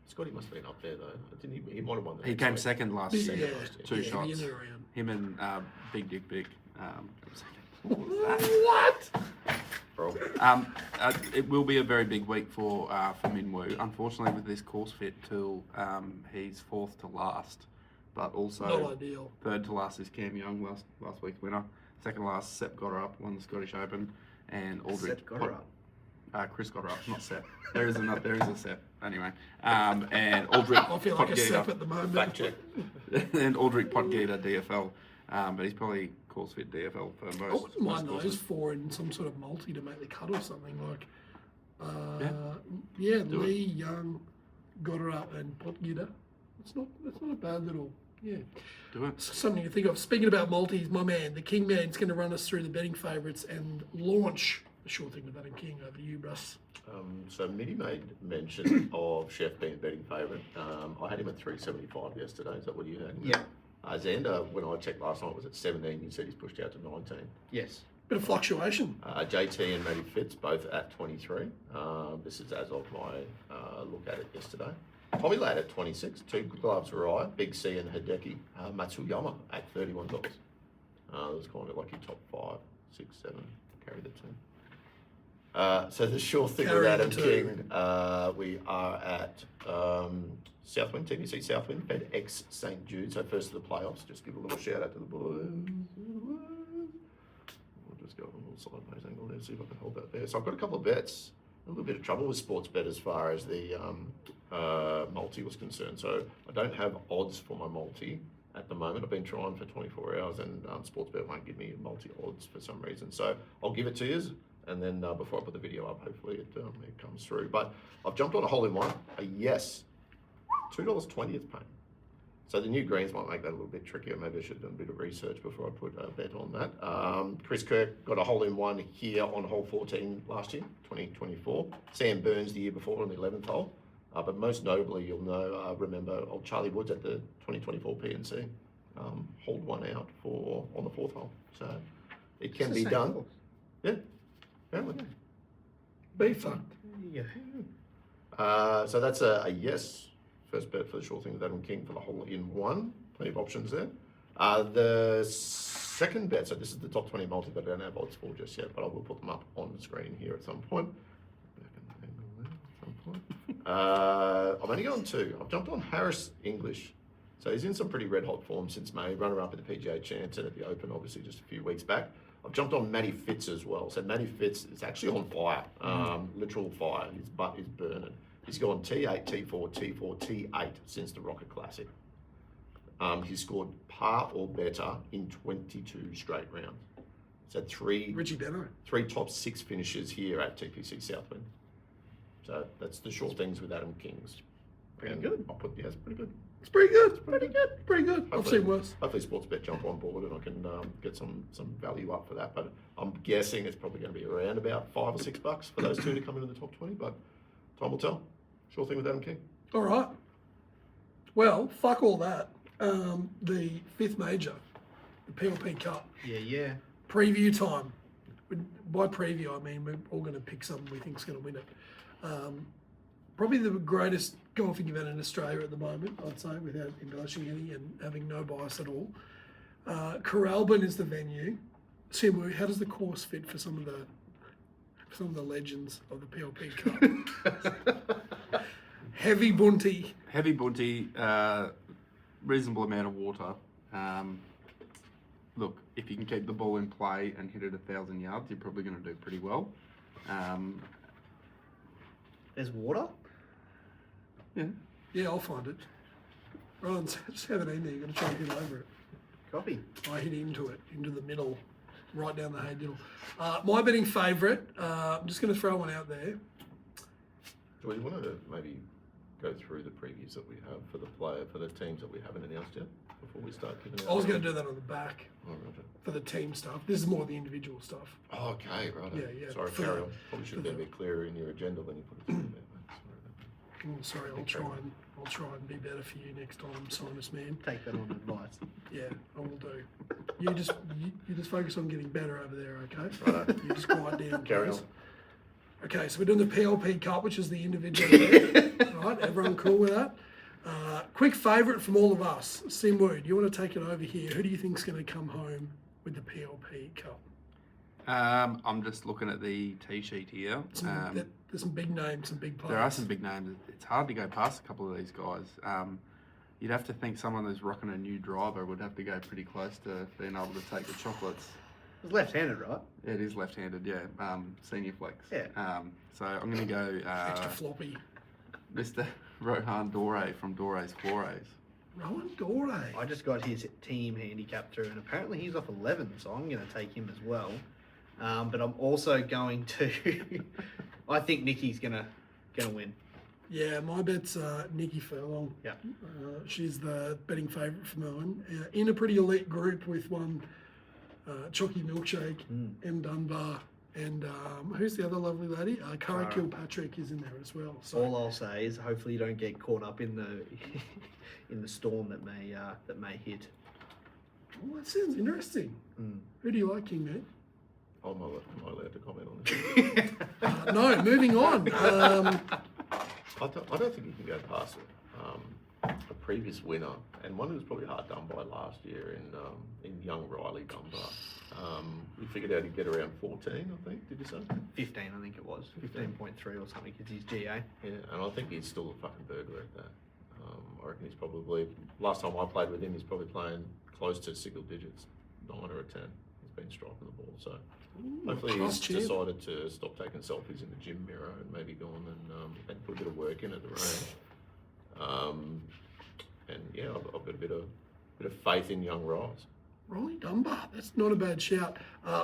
Scotty must have been up there though. Didn't he? He might have won the He next came week. second last Yeah, year. yeah, Two yeah, shots. the other round. Him and Big Dick Big. What was that? What? Bro. It will be a very big week for Minwoo. Unfortunately, with this course fit till he's fourth to last, but also Not ideal. third to last is Cam Young, last week's winner. Second last, Sepp got her up, won the Scottish Open, and Aldrich. Sepp got her up. Chris got her up, not set. There is a set. Anyway. And Aldrich I feel like a sep Potgieter. at the moment. Fact check. And Aldrich Potgieter DFL. But he's probably course fit DFL for most. I wouldn't mind most those courses. 4 in some sort of multi to make the cut or something like. Do Lee, Young, got her up, and Potgieter. It's not a bad little. Yeah. Do it. Something to think of. Speaking about multis, my man, the King Man's going to run us through the betting favourites and launch the sure thing with Adam King. Over to you, Russ. So Mitty made mention of Chef being a betting favourite. I had him at 375 yesterday. Is that what you had? Yeah. Xander, when I checked last night, was at 17. You said he's pushed out to 19. Yes. Bit of fluctuation. JT and Matty Fitz both at 23. This is as of my look at it yesterday. Tommy Ladd at 26. 2 gloves Rye, Big C and Hideki. Matsuyama at $31. It was kind of like your top 5, 6, 7. Carry the team. So the sure thing with Carry the Adam two. King, we are at Southwind, TBC Southwind, FedEx St. Jude. So first of the playoffs, just give a little shout out to the boys. We'll just go on a little sideways angle there, see if I can hold that there. So I've got a couple of bets. A little bit of trouble with sports bet as far as the multi was concerned. So I don't have odds for my multi at the moment. I've been trying for 24 hours and sports bet won't give me multi odds for some reason. So I'll give it to you. And then before I put the video up, hopefully it comes through. But I've jumped on a hole in one. A yes. $2.20 it's paying. So the new greens might make that a little bit trickier. Maybe I should have done a bit of research before I put a bet on that. Chris Kirk got a hole in one here on hole 14 last year, 2024. Sam Burns the year before on the 11th hole. But most notably, you'll know, remember old Charlie Woods at the 2024 PNC. Hold one out on the 4th hole. So it can be done. Yeah. Apparently. Be fucked. So that's a yes. First bet for the sure thing with Adam King for the hole in one. Plenty of options there. The second bet, so this is the top 20 multi, but I don't have odds for just yet, but I will put them up on the screen here at some point. I'm only going 2. I've jumped on Harris English. So he's in some pretty red hot form since May. Runner up at the PGA Champs and at the Open, obviously just a few weeks back. I've jumped on Matty Fitz as well. So Matty Fitz is actually on fire, literal fire. His butt is burning. He's gone T8, T4, T4, T8 since the Rocket Classic. He's scored par or better in 22 straight rounds. So Richie Benno. 3 top 6 finishes here at TPC Southwind. So that's the short things with Adam King's. Pretty good. I'll put, yeah, it's pretty good. It's pretty good. Pretty good. Pretty good. I've Hopefully- seen worse. Hopefully Sportsbet jump on board and I can get some value up for that. But I'm guessing it's probably going to be around about $5 or $6 for those 2 to come into the top 20. But time will tell. Sure thing with Adam King. All right. Well, fuck all that. The 5th major, the PLP Cup. Yeah. Preview time. By preview, I mean we're all going to pick someone we think's going to win it. Probably the greatest golfing event in Australia at the moment, I'd say, without embellishing any and having no bias at all. Coralbin is the venue. Simu, how does the course fit for some of the legends of the PLP Cup? Heavy bunty. Heavy bunty, reasonable amount of water. Look, if you can keep the ball in play and hit it 1,000 yards, you're probably going to do pretty well. There's water? Yeah, I'll find it. Ryan, just have it in there. You've got to try and hit over it. Copy. I hit into it, into the middle, right down the hay diddle. My betting favourite, I'm just going to throw one out there. Do you want to maybe go through the previews that we have for the teams that we haven't announced yet before we start giving out? I was going to do that on the back Oh, roger. for the team stuff. This is more the individual stuff. Oh, okay, right. Yeah. Sorry, For carry the- on. Probably should have for been a bit clearer in your agenda when you put it together. mate. Sorry about that. Sorry, I'll try and be better for you next time, Sinus Man. Take that on advice. Yeah, I will do. You just focus on getting better over there, okay? Righto. You just quiet down, Carry please. on. Okay, so we're doing the PLP Cup, which is the individual event. Right, everyone cool with that? Quick favourite from all of us. Simwood, you want to take it over here. Who do you think's going to come home with the PLP Cup? I'm just looking at the tee sheet here. There's some big names, some big players. There are some big names. It's hard to go past a couple of these guys. You'd have to think someone who's rocking a new driver would have to go pretty close to being able to take the chocolates. It's left-handed, right? Yeah, it is left-handed. Yeah, senior flex. Yeah. So I'm going to go Extra floppy. Mr. Rohan Dore from Dore's Forays. Rowan Dore. I just got his team handicap through, and apparently he's off 11, so I'm going to take him as well. But I'm also going to. I think Nikki's gonna win. Yeah, my bet's Nikki Furlong. Yeah. She's the betting favourite for Melbourne. In a pretty elite group with one Chalky Milkshake, M. Dunbar, and who's the other lovely lady? Cara Kilpatrick is in there as well. So All I'll say is hopefully you don't get caught up in the in the storm that may hit. well, that sounds interesting. Who do you like, King mate? I'm not allowed to comment on this. No, moving on. I don't think you can go past a previous winner, and one who was probably hard done by last year in young Riley Dunbar. We figured out he'd get around 14, I think. Did you say? 15, I think it was. 15.3 or something, because he's GA. Yeah, and I think he's still a fucking burglar at that. I reckon he's probably, last time I played with him, he's probably playing close to single digits, 9 or a 10. He's been striking the ball, so hopefully class he's champ. decided to stop taking selfies in the gym mirror and maybe gone and put a bit of work in at the range. And yeah, I've got a bit of faith in young Rise. Riley Dunbar, that's not a bad shout.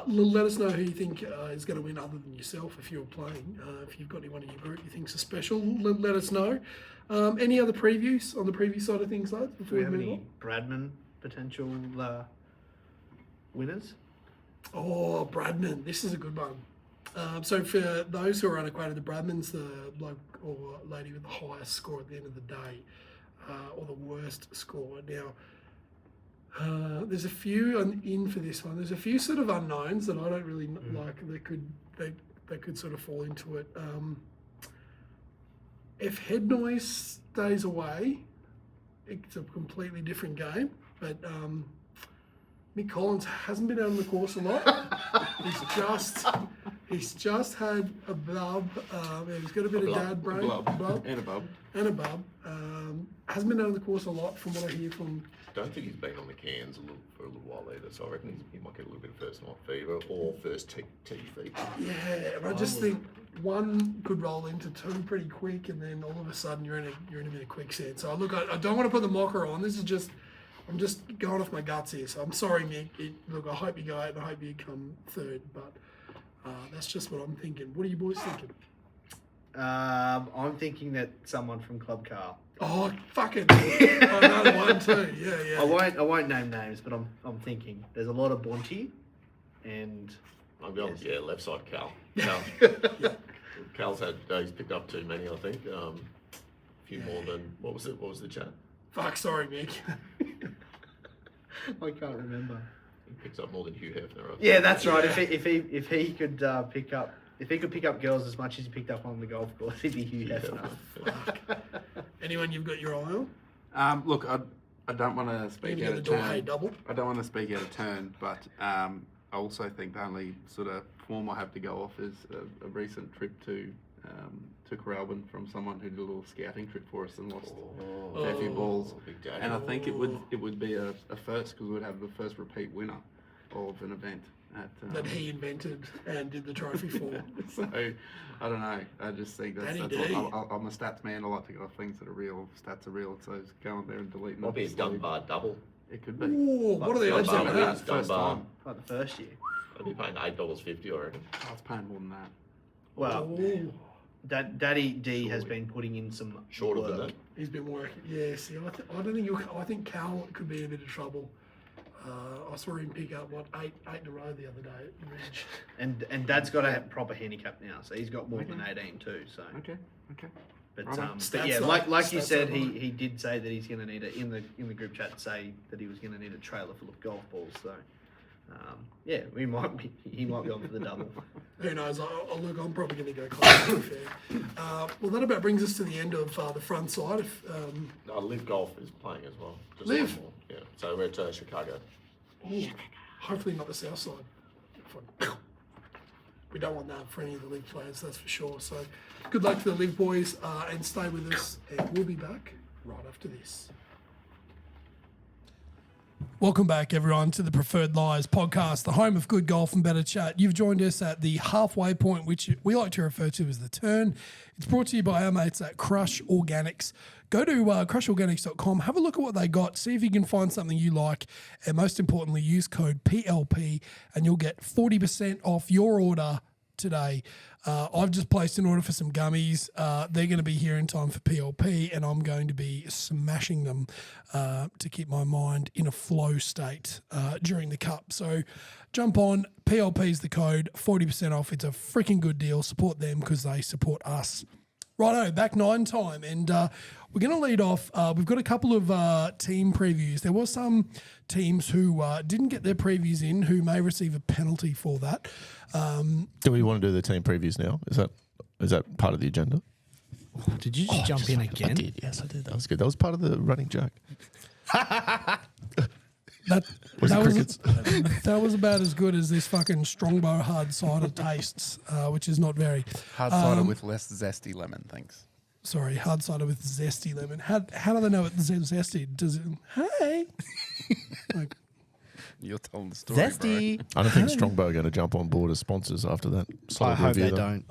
Let us know who you think is going to win other than yourself if you're playing. If you've got anyone in your group you think's a special, let us know. Any other previews on the preview side of things, lads, Do before we we have move any on? Bradman potential winners? Oh, Bradman, this is a good one. So for those who are unacquainted, the Bradman's the bloke or lady with the highest score at the end of the day, or the worst score. Now, there's a few in for this one. There's a few sort of unknowns that I don't really like. They could sort of fall into it. If Head Noise stays away, it's a completely different game. But Mick Collins hasn't been out on the course a lot. He's just had a blub. He's got a bit of dad brain. And a bub. Hasn't been out on the course a lot from what I hear from. Don't think he's been on the cans for a little while either, so I reckon he might get a little bit of first night fever or first tee fever. Yeah, but I just think one could roll into two pretty quick, and then all of a sudden you're in a bit of quicksand. So look, I don't want to put the mocker on. This is just. I'm just going off my guts here, so I'm sorry, Mick. Look, I hope you go out and I hope you come third, but that's just what I'm thinking. What are you boys thinking? I'm thinking that someone from Club Car. Oh, fucking! Another one too. Yeah. I won't name names, but I'm thinking there's a lot of Bonty, and I'm going, left side Cal. Cal's he's picked up too many, I think. A few more than what was the chat? Fuck, sorry, Mick. I can't remember. He picks up more than Hugh Hefner. I think. Yeah, that's right. If he could pick up girls as much as he picked up on the golf course, he'd be Hugh Hefner. Anyone you've got your eye on? Look, I don't want to speak out of turn. Double. I don't want to speak out of turn, but I also think the only sort of form I have to go off is a recent trip to Coralbin from someone who did a little scouting trip for us and lost a fair few balls. Big Daddy. And I think it would be a first because we'd have the first repeat winner of an event That he invented and did the trophy for. So I don't know. I just think that's I'm a stats man. I like to go off things that are real. Stats are real. So just go on there and delete them. Might be a Dunbar double. It could be. Ooh, what are the odds Dunbar of that? wins Dunbar. Like the first year. I'd be paying $8.50, I reckon. Oh, it's paying more than that. Well, Ooh, Daddy D has been putting in some Shorter than work. that. he's been working. Yeah, see, I don't think I think Cal could be in a bit of trouble. I saw him pick up eight in a row the other day at Ridge. And Dad's got a proper handicap now, so he's got more than 18 too. So, Okay. but Right. but yeah, Stats like you stats said, are he did say that he's going to need in the group chat say that he was going to need a trailer full of golf balls. So, yeah, he might be on for the double. Who knows? Look, I'm probably going to go close, to be fair. Well, that about brings us to the end of the front side. Live Golf is playing as well. Just Liv? one more. Yeah. So we're at Chicago. Hopefully not the south side. We don't want that for any of the league players, that's for sure. So good luck to the league boys and stay with us, and we'll be back right after this. Welcome back, everyone, to the Preferred Lies podcast, the home of good golf and better chat. You've joined us at the halfway point, which we like to refer to as the turn. It's brought to you by our mates at Crush Organics. Go to crushorganics.com, have a look at what they got, see if you can find something you like, and most importantly, use code PLP and you'll get 40% off your order today. I've just placed an order for some gummies. They're going to be here in time for PLP, and I'm going to be smashing them to keep my mind in a flow state during the Cup. So jump on. PLP's the code, 40% off. It's a freaking good deal. Support them because they support us. Righto, back 9 time, and we're going to lead off. We've got a couple of team previews. There were some teams who didn't get their previews in who may receive a penalty for that. Do we want to do the team previews now? Is that part of the agenda? Did you just jump in again? I did. Yes, I did. That was good. That was part of the running joke. That was about as good as this fucking Strongbow hard cider tastes, which is not very. Hard cider with less zesty lemon, thanks. Sorry, hard cider with zesty lemon. How do they know it's zesty? Does it? Hey, like, You're telling the story, Zesty. I don't think Strongbow are going to jump on board as sponsors after that. I solid hope review, they though. don't.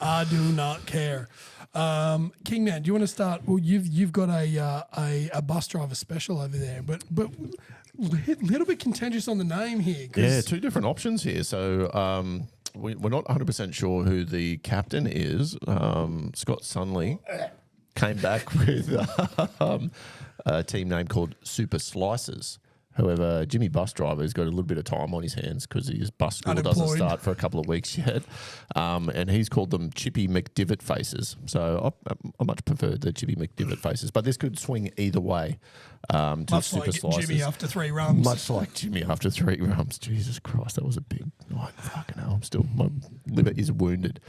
I do not care. Kingman, do you want to start? Well, you've got a bus driver special over there, but a little bit contentious on the name here. Yeah, 2 different options here. So we're not 100% sure who the captain is. Scott Sunley came back with a team name called Super Slices. However, Jimmy Bus Driver has got a little bit of time on his hands because his bus school doesn't Unemployed. start for a couple of weeks yet. And he's called them Chippy McDivitt Faces. So I much prefer the Chippy McDivitt Faces. But this could swing either way to Much Super like Slices. Jimmy after 3 rums. Much like Jimmy after 3 rums. Jesus Christ, that was a big night. Fucking hell, my liver is wounded.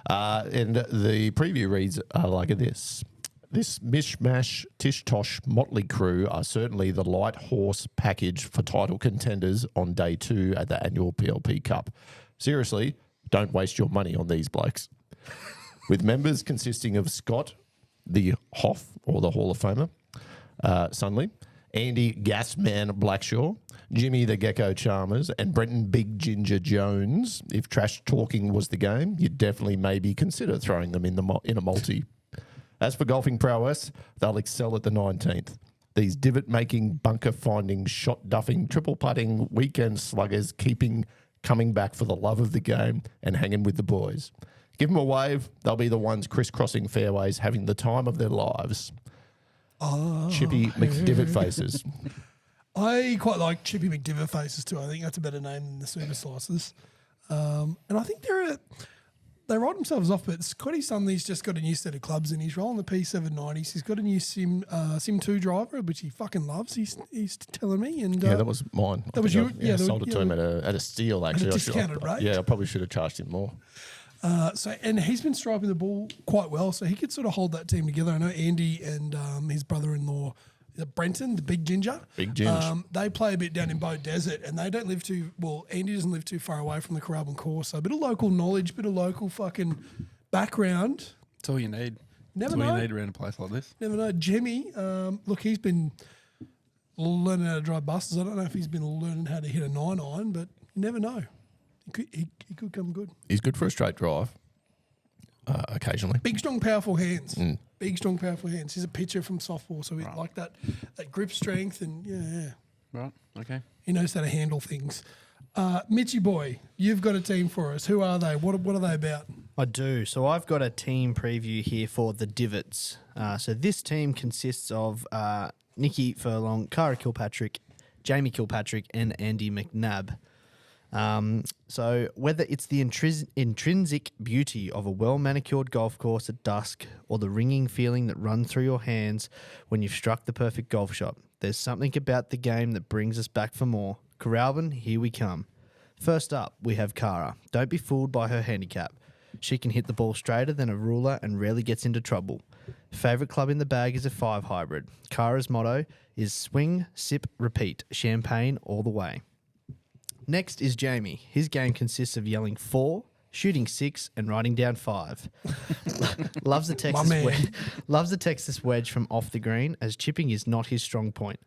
And the preview reads like this. This mishmash, tish-tosh motley crew are certainly the light horse package for title contenders on day 2 at the annual PLP Cup. Seriously, don't waste your money on these blokes. With members consisting of Scott, the Hoff, or the Hall of Famer, Sunley, Andy Gasman Blackshaw, Jimmy the Gecko Chalmers, and Brenton Big Ginger Jones. If trash talking was the game, you'd definitely maybe consider throwing them in a multi. As for golfing prowess, they'll excel at the 19th. These divot-making, bunker-finding, shot-duffing, triple-putting, weekend sluggers coming back for the love of the game and hanging with the boys. Give them a wave, they'll be the ones crisscrossing fairways, having the time of their lives. Chippy McDivitt Faces. I quite like Chippy McDivitt Faces too. I think that's a better name than the Super Slices. And I think they write themselves off, but Scotty Sunley's just got a new set of clubs and he's rolling the P790s. He's got a new Sim 2 driver, which he fucking loves. He's telling me. And Yeah, that was mine. that was you? Yeah, Yeah, sold it to him at a steal, actually. discounted rate? Yeah, I probably should have charged him more. and he's been striping the ball quite well, so he could sort of hold that team together. I know Andy and his brother-in-law, Brenton, the Big Ginger. Big Ginge. They play a bit down in Bow Desert, and they don't live too well. Andy doesn't live too far away from the Carrabban course, so a bit of local knowledge, bit of local fucking background. That's all you need. Never That's all know. you need around a place like this. Never know. Jimmy, look, he's been learning how to drive buses. I don't know if he's been learning how to hit a 9-iron, but you never know. He could come good. He's good for a straight drive, occasionally. Big, strong, powerful hands. Big, strong, powerful hands. He's a pitcher from softball, so he like that grip strength and yeah. Right, okay. He knows how to handle things. Mitchy boy, you've got a team for us. Who are they? What are they about? I do. So I've got a team preview here for the Divots. So this team consists of Nikki Furlong, Cara Kilpatrick, Jamie Kilpatrick, and Andy McNabb. So whether it's the intrinsic beauty of a well-manicured golf course at dusk or the ringing feeling that runs through your hands when you've struck the perfect golf shot, there's something about the game that brings us back for more. Carrabban, here we come. First up, we have Cara. Don't be fooled by her handicap. She can hit the ball straighter than a ruler and rarely gets into trouble. Favourite club in the bag is a 5 hybrid. Cara's motto is swing, sip, repeat. Champagne all the way. Next is Jamie. His game consists of yelling 4, shooting 6 and writing down 5. Loves the man. Loves the Texas wedge from off the green, as chipping is not his strong point.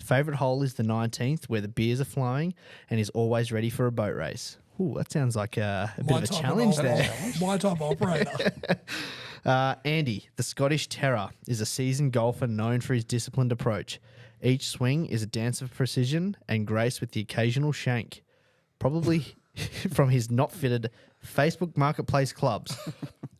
Favourite hole is the 19th, where the beers are flowing, and is always ready for a boat race. Ooh, that sounds like a bit of a challenge there. My type of operator. Andy, the Scottish Terror, is a seasoned golfer known for his disciplined approach. Each swing is a dance of precision and grace with the occasional shank. Probably from his not fitted Facebook Marketplace clubs.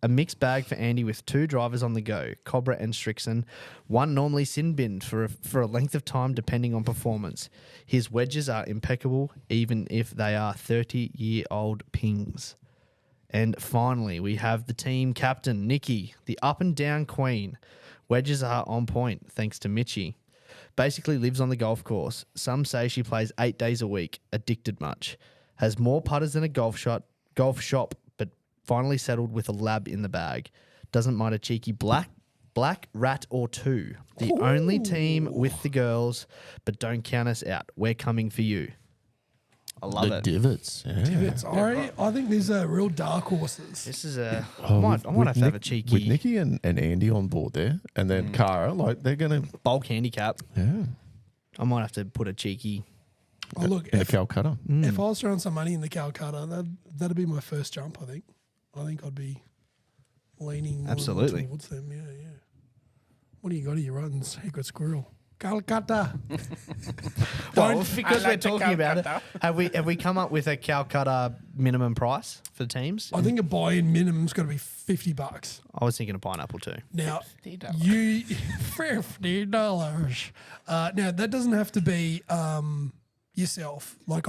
A mixed bag for Andy with 2 drivers on the go, Cobra and Strixon. One normally sin binned for a length of time depending on performance. His wedges are impeccable even if they are 30-year-old pings. And finally, we have the team captain, Nikki, the up and down queen. Wedges are on point thanks to Mitchie. Basically lives on the golf course. Some say she plays 8 days a week, addicted much. Has more putters than a golf shop, but finally settled with a lab in the bag. Doesn't mind a cheeky black rat or 2. The only team with the girls, but don't count us out. We're coming for you. I love The it. divots. Yeah. Divots. I think these are real dark horses. This is a. I might have to have a cheeky with Nikki and Andy on board there, and then Cara, like they're gonna bulk handicap. yeah I might have to put a cheeky. Oh, look, in the Calcutta. if I was throwing some money in the Calcutta, that'd be my first jump, I think. I think I'd be leaning more Absolutely. towards them. Yeah. What do you got here? Writing Secret Squirrel. Calcutta. Well, because we're talking about it, have we come up with a Calcutta minimum price for the teams? I think a buy-in minimum's got to be $50. I was thinking of pineapple too. Now, you $50. Now that doesn't have to be yourself. Like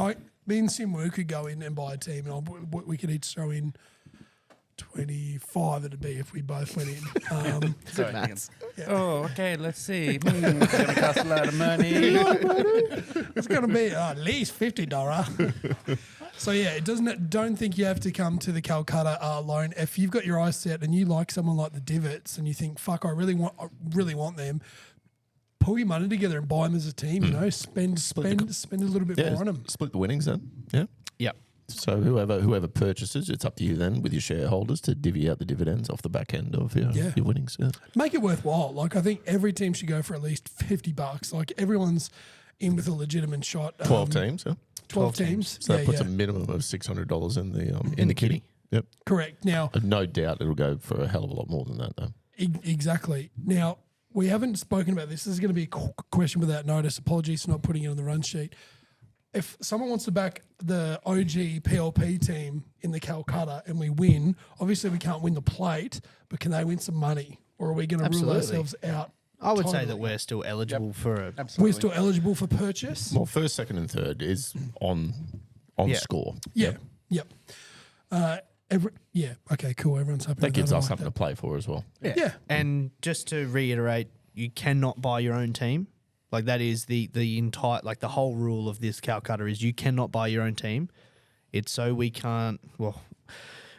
me and Simwu could go in and buy a team, and we could each throw in 25. It'd be if we both went in. Sorry, maths. Oh, okay. Let's see. It's gonna cost a lot of money. It's going to be at least $50. So yeah, it doesn't. Don't think you have to come to the Calcutta alone. If you've got your eyes set and you like someone like the Divots, and you think, "Fuck, I really want them," pull your money together and buy them as a team. You know, spend a little bit more on them. Split the winnings then. Yeah. Yep. So whoever purchases, it's up to you then with your shareholders to divvy out the dividends off the back end of your winnings. Yeah. Make it worthwhile. Like I think every team should go for at least $50. Like everyone's in with a legitimate shot. 12 teams. Yeah. 12 teams. So that puts a minimum of $600 in the kitty. Yep. Correct. Now, No doubt it'll go for a hell of a lot more than that though. Exactly. Now, we haven't spoken about this. This is going to be a question without notice. Apologies for not putting it on the run sheet. If someone wants to back the OG PLP team in the Calcutta and we win, obviously we can't win the plate, but can they win some money? Or are we going to rule Absolutely. ourselves out? I would say totally? that we're still eligible for a. Absolutely. We're still eligible for purchase? Well, first, second, and third is on Yeah. score. Yeah. Yep. Okay, cool. Everyone's happy That with gives I us like something to that. play for as well. Yeah. And just to reiterate, you cannot buy your own team. Like that is the entire, like the whole rule of this Calcutta is you cannot buy your own team. It's so we can't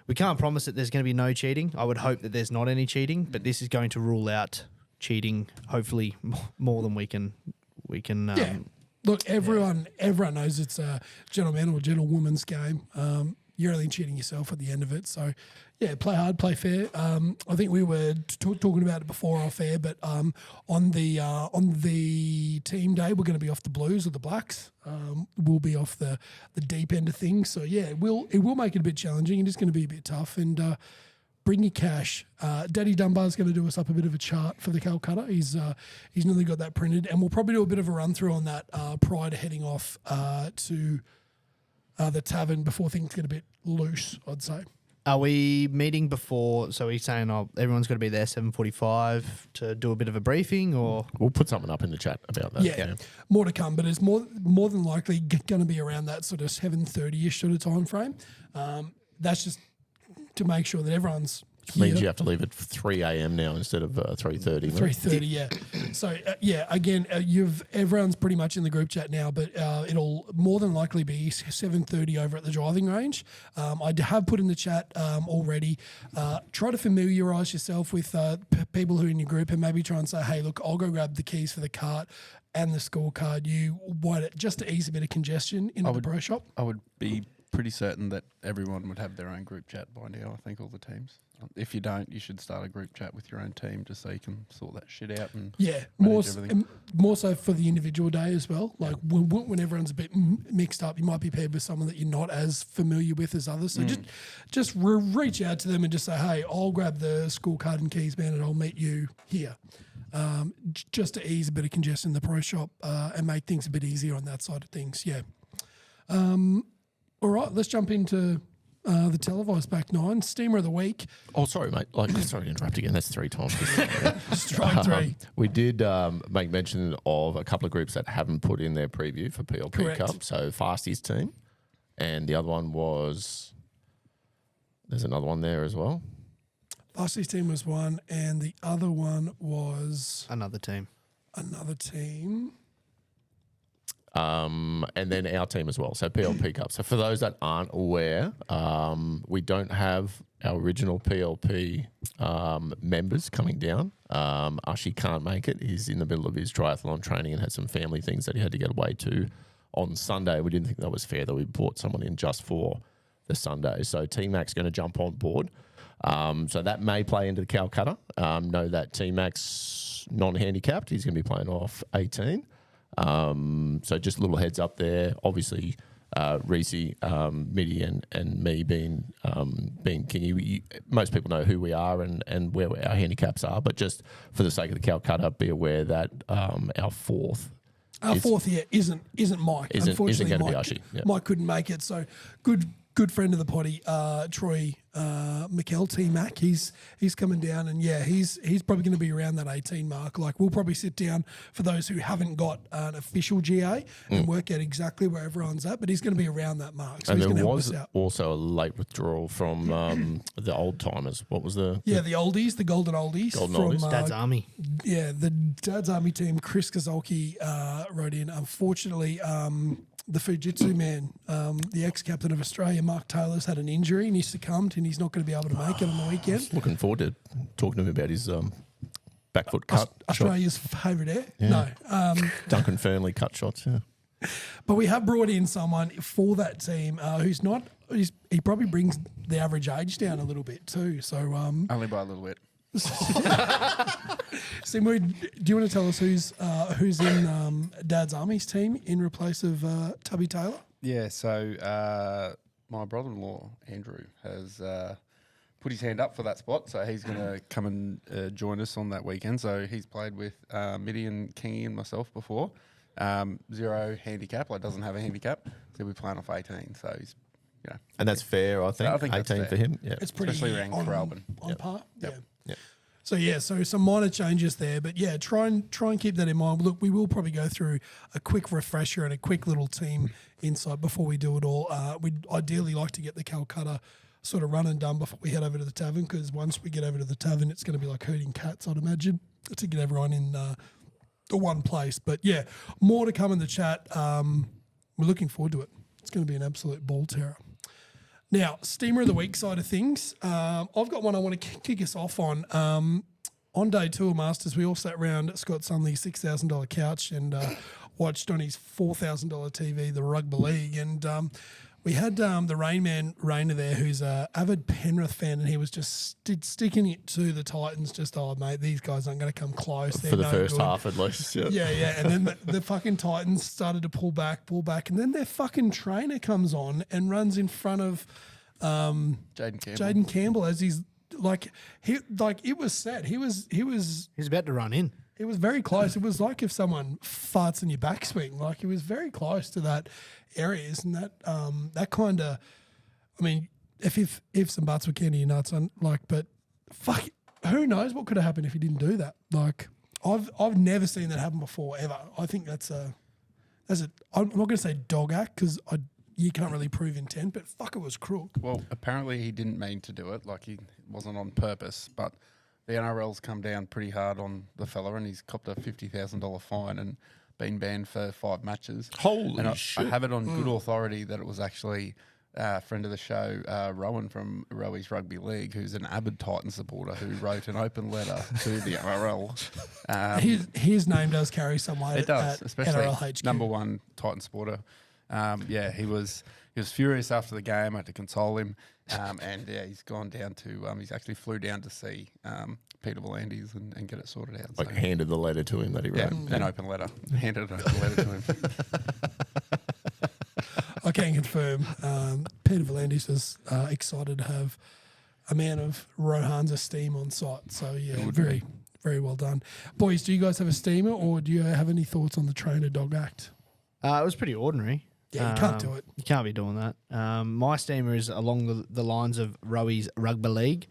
promise that there's going to be no cheating. I would hope that there's not any cheating, but this is going to rule out cheating. Hopefully more than we can. Yeah. Look, everyone knows it's a gentleman or gentlewoman's game. You're only cheating yourself at the end of it. So, yeah, play hard, play fair. I think we were talking about it before off air, but on the team day, we're going to be off the Blues or the Blacks. We'll be off the deep end of things. So, yeah, it will make it a bit challenging. It is going to be a bit tough. And bring your cash. Daddy Dunbar's going to do us up a bit of a chart for the Calcutta. He's nearly got that printed, and we'll probably do a bit of a run through on that prior to heading off to the tavern before things get a bit loose, I'd say. Are we meeting before? So we're saying everyone's got to be there 7:45 to do a bit of a briefing, or We'll put something up in the chat about that. Yeah, more to come, but it's more than likely going to be around that sort of 7:30ish sort of time frame. That's just to make sure that everyone's Which means you have to leave at 3 a.m. now instead of 3:30. 3:30, yeah. So again, everyone's pretty much in the group chat now, but it'll more than likely be 7:30 over at the driving range. I have put in the chat already. Try to familiarise yourself with people who are in your group, and maybe try and say, "Hey, look, I'll go grab the keys for the cart and the scorecard. You want it just to ease a bit of congestion in the pro shop." I would be pretty certain that everyone would have their own group chat by now. I think all the teams. If you don't, you should start a group chat with your own team just so you can sort that shit out and more so for the individual day as well. Like when everyone's a bit mixed up, you might be paired with someone that you're not as familiar with as others. So just reach out to them and just say, hey, I'll grab the school card and keys, man, and I'll meet you here. Just to ease a bit of congestion in the pro shop and make things a bit easier on that side of things. Yeah. All right, let's jump into the televised back nine. Steamer of the week. Oh, sorry, mate. Sorry to interrupt again. That's 3 times. Strike 3. We did make mention of a couple of groups that haven't put in their preview for PLP Cup. So Fastie's team, and the other one was. There's another one there as well. Fastie's team was one, and the other one was Another team. And then our team as well. So PLP Cup. So for those that aren't aware, we don't have our original PLP members coming down. Ashi can't make it. He's in the middle of his triathlon training and had some family things that he had to get away to on Sunday. We didn't think that was fair that we brought someone in just for the Sunday. So T-Mac's going to jump on board. So that may play into the Calcutta. Know that T-Mac's non-handicapped. He's going to be playing off 18. So just a little heads up there. Obviously, Reese, Mitty, and me being Kingy, most people know who we are and where our handicaps are. But just for the sake of the Calcutta, be aware that our fourth. Our fourth here isn't Mike. Isn't Unfortunately, going to be Ashi. Yeah. Mike couldn't make it. So good friend of the potty, Troy McKell, T-Mac. He's coming down, and he's probably going to be around that 18 mark. Like, we'll probably sit down for those who haven't got an official GA and work out exactly where everyone's at, but he's going to be around that mark. So and he's there going to help was us out. also a late withdrawal from the old timers. What was the the oldies, the golden oldies. From, Dad's Army. Yeah, the Dad's Army team. Chris Kazolki wrote in. Unfortunately, the Fujitsu man, the ex-captain of Australia, Mark Taylor's had an injury and he succumbed and he's not going to be able to make it on the weekend. Looking forward to talking to him about his back foot cut. Australia's favourite air? Yeah. No. Duncan Fernley cut shots, yeah. But we have brought in someone for that team who's not, he probably brings the average age down a little bit too. So Only by a little bit. Simo, do you want to tell us who's in Dad's Army's team in replace of Tubby Taylor? Yeah, so my brother-in-law, Andrew, has put his hand up for that spot, so he's going to come and join us on that weekend. So he's played with Mitty and Kingy and myself before. 0 handicap, like doesn't have a handicap, so he'll be playing off 18. So he's, And that's fair, I think. I think 18 for him. Yeah. It's pretty Especially ranked for Alban. on par. Yep. Yeah. Yep. So some minor changes there, but try and keep that in mind. Look, we will probably go through a quick refresher and a quick little team insight before we do it all. We'd ideally like to get the Calcutta sort of run and done before we head over to the tavern, because once we get over to the tavern, it's going to be like herding cats, I'd imagine, to get everyone in the one place. But more to come in the chat. We're looking forward to it. It's going to be an absolute ball terror. Now, Steamer of the Week side of things. I've got one I want to kick us off on. On day 2 of Masters, we all sat around Scott Sunley's $6,000 couch and watched on his $4,000 TV the rugby league. And we had the Rain Man Rainer there, who's an avid Penrith fan, and he was just sticking it to the Titans. Just, oh, mate, these guys aren't going to come close. They're for the no first good. half at least. Yeah. Yeah. And then the fucking Titans started to pull back. And then their fucking trainer comes on and runs in front of Jaden Campbell as he's it was sad. He was about to run in. It was very close. It was like if someone farts in your backswing. Like, it was very close to that area. Isn't that kind of, I mean, if some butts were candy nuts, but fuck, who knows what could have happened if he didn't do that? Like, I've never seen that happen before, ever. I think I'm not going to say dog act, because you can't really prove intent, but fuck, it was crook. Well, apparently he didn't mean to do it. Like, he wasn't on purpose, but the NRL's come down pretty hard on the fella, and he's copped a $50,000 fine and been banned for 5 matches. Holy shit. I have it on good authority that it was actually a friend of the show, Rowan from Rowies Rugby League, who's an avid Titans supporter, who wrote an open letter to the NRL. His name does carry some weight. It does, at especially NRL HQ. number 1 Titan supporter. he was furious after the game. I had to console him, and he's gone down to he's actually flew down to see Peter Volandis and get it sorted out. Like handed the letter to him that he wrote. An open letter. Handed an open letter to him. I can confirm Peter Volandis is excited to have a man of Rohan's esteem on site. So, yeah, very, very well done. Boys, do you guys have a steamer or do you have any thoughts on the trainer dog act? It was pretty ordinary. Yeah, you can't do it. You can't be doing that. My steamer is along the lines of Rowi's Rugby League.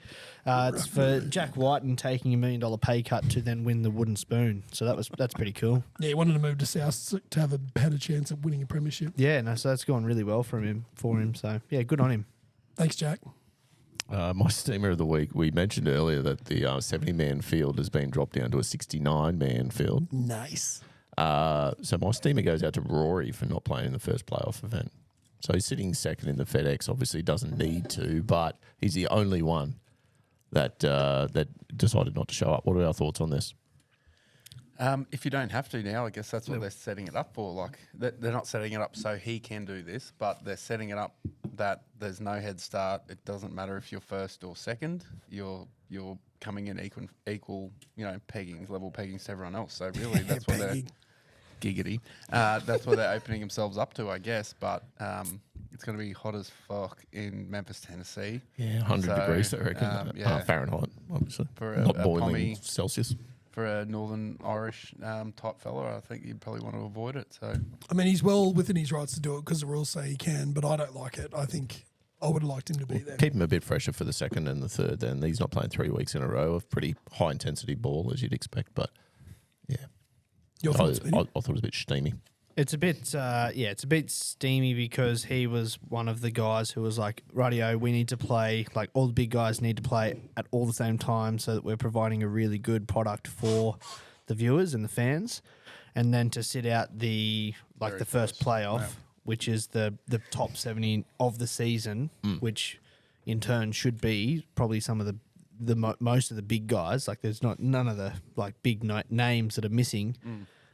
It's for Jack Whiten taking $1 million pay cut to then win the wooden spoon. So that's pretty cool. Yeah, he wanted to move to South to have a better chance of winning a premiership. Yeah, no, so that's gone really well for him. So yeah, good on him. Thanks, Jack. My steamer of the week, we mentioned earlier that the 70-man field has been dropped down to a 69-man field. Nice. So my steamer goes out to Rory for not playing in the first playoff event. So he's sitting second in the FedEx. Obviously doesn't need to, but he's the only one that decided not to show up. What are our thoughts on this? If you don't have to now, I guess that's what they're setting it up for. Like they're not setting it up so he can do this, but they're setting it up that there's no head start. It doesn't matter if you're first or second. You're coming in equal, level peggings to everyone else. So really, that's what they're giggity. That's what they're opening themselves up to, I guess. But it's going to be hot as fuck in Memphis, Tennessee. Yeah, 100 degrees, I reckon. Fahrenheit, obviously. Not boiling Pommy, Celsius. For a Northern Irish type fella, I think you'd probably want to avoid it. So, I mean, he's well within his rights to do it because the rules say he can, but I don't like it. I think I would have liked him to be there. Keep him a bit fresher for the second and the third. Then he's not playing 3 weeks in a row of pretty high intensity ball as you'd expect. But yeah, Your thoughts, Benny? I thought it was a bit steamy. It's a bit steamy because he was one of the guys who was like, rightio, we need to play, like all the big guys need to play at all the same time so that we're providing a really good product for the viewers and the fans. And then to sit out the first playoff, which is the top 70 of the season, which in turn should be probably some of the most of the big guys. Like there's none of the like big names that are missing.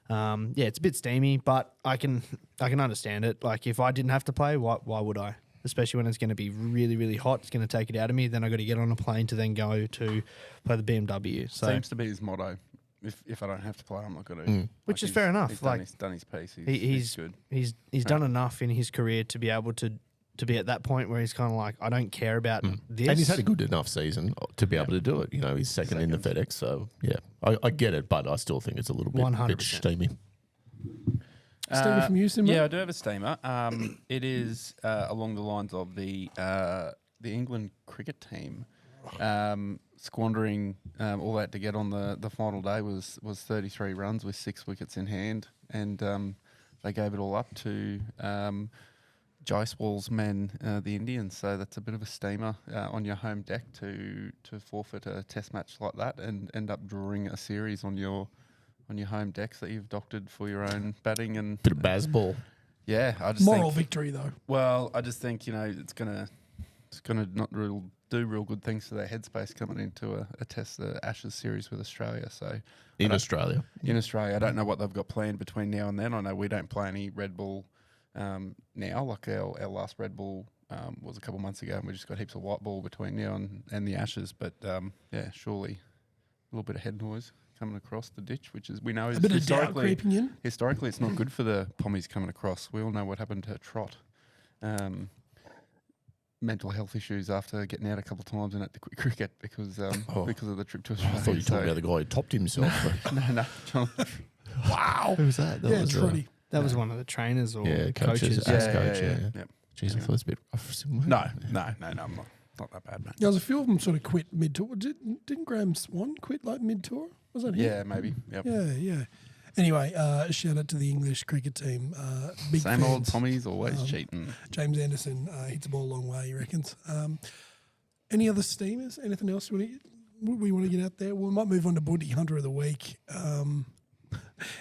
It's a bit steamy, but I can understand it. Like if I didn't have to play, why would I? Especially when it's going to be really, really hot. It's going to take it out of me. Then I got to get on a plane to then go to play the BMW. So seems to be his motto. If I don't have to play, I'm not going to. Which is fair enough. He's done his piece. He's good. He's done enough in his career to be able to be at that point where he's kind of like, I don't care about this. And he's had a good enough season to be able to do it. He's second in the FedEx. So, yeah, I get it, but I still think it's a little bit 100%. steamy. Steamer from you, Simba? Yeah, I do have a steamer. It is along the lines of the England cricket team squandering all that to get on the final day was 33 runs with 6 wickets in hand, and they gave it all up to Jaiswal's men, the Indians. So that's a bit of a steamer on your home deck to forfeit a test match like that and end up drawing a series on your home decks that you've doctored for your own batting and bit of baseball. Yeah, I just Moral think, victory though. Well, I just think it's gonna not do real good things to their headspace coming into a test the Ashes series with Australia. So In Australia, I don't know what they've got planned between now and then. I know we don't play any red ball now. Like our last red ball was a couple months ago, and we just got heaps of white ball between now and the Ashes. But surely a little bit of head noise coming across the ditch, which is we know is A bit of doubt creeping in. historically it's not good for the Pommies coming across. We all know what happened to Trot. Mental health issues after getting out a couple of times and had to quit cricket because of the trip to Australia. I thought you were talking about the guy who topped himself. No, John. Wow. Who was that? Yeah, Trotty. That was one of the trainers or coaches. coaches. Coach, yeah. Yep. Jeez, I thought it was a bit rough. No, I'm not that bad, mate. There was a few of them sort of quit mid-tour. Didn't Graham Swan quit like mid-tour? Was that him? Yeah, maybe. Yep. Yeah. Anyway, shout out to the English cricket team. Big Same old fans. Pommies always cheating. James Anderson hits the ball a long way, he reckons. Any other steamers? Anything else we want to get out there? We might move on to Bunty Hunter of the Week.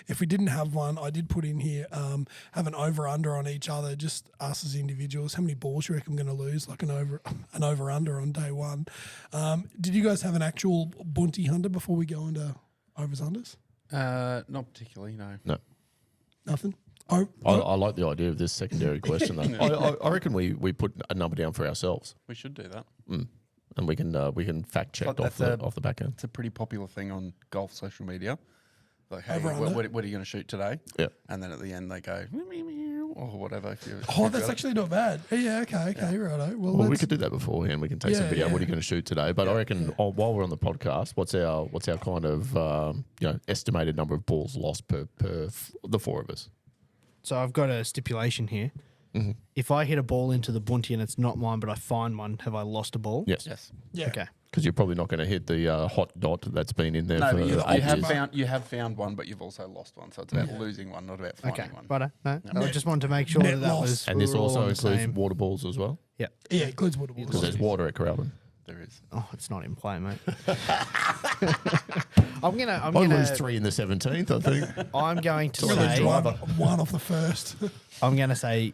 If we didn't have one, I did put in here, have an over-under on each other, just us as individuals. How many balls you reckon I'm going to lose, like an over-under on day one? Did you guys have an actual Bunty Hunter before we go into overs-unders? Not particularly, no. No. Nothing? I like the idea of this secondary question, though. I reckon we put a number down for ourselves. We should do that. And we can fact check But off the back end. It's a pretty popular thing on golf social media. Like, hey, Over under? what are you going to shoot today? Yeah. And then at the end they go, or whatever. If you That's actually not bad. Yeah, okay, righto. Well, we could do that beforehand. We can take some video. Yeah. What are you going to shoot today? But I reckon while we're on the podcast, what's our kind of estimated number of balls lost per the four of us? So I've got a stipulation here. Mm-hmm. If I hit a ball into the bunty and it's not mine, but I find one, have I lost a ball? Yes. Yeah. Okay. Because you're probably not going to hit the hot dot that's been in there No, for but you 8 have years. found one, but you've also lost one. So it's about losing one, not about finding Okay. one. Righto. No, I just wanted to make sure Net that loss. was. And we this were all also on the includes same- water balls as well. Yeah. Yeah, it includes water balls. Because there's water at Coralbin. There is. Oh, it's not in play, mate. I'm I lose gonna 3 in the 17th, I think. I'm going to We're gonna say. lose one off the first. I'm going to say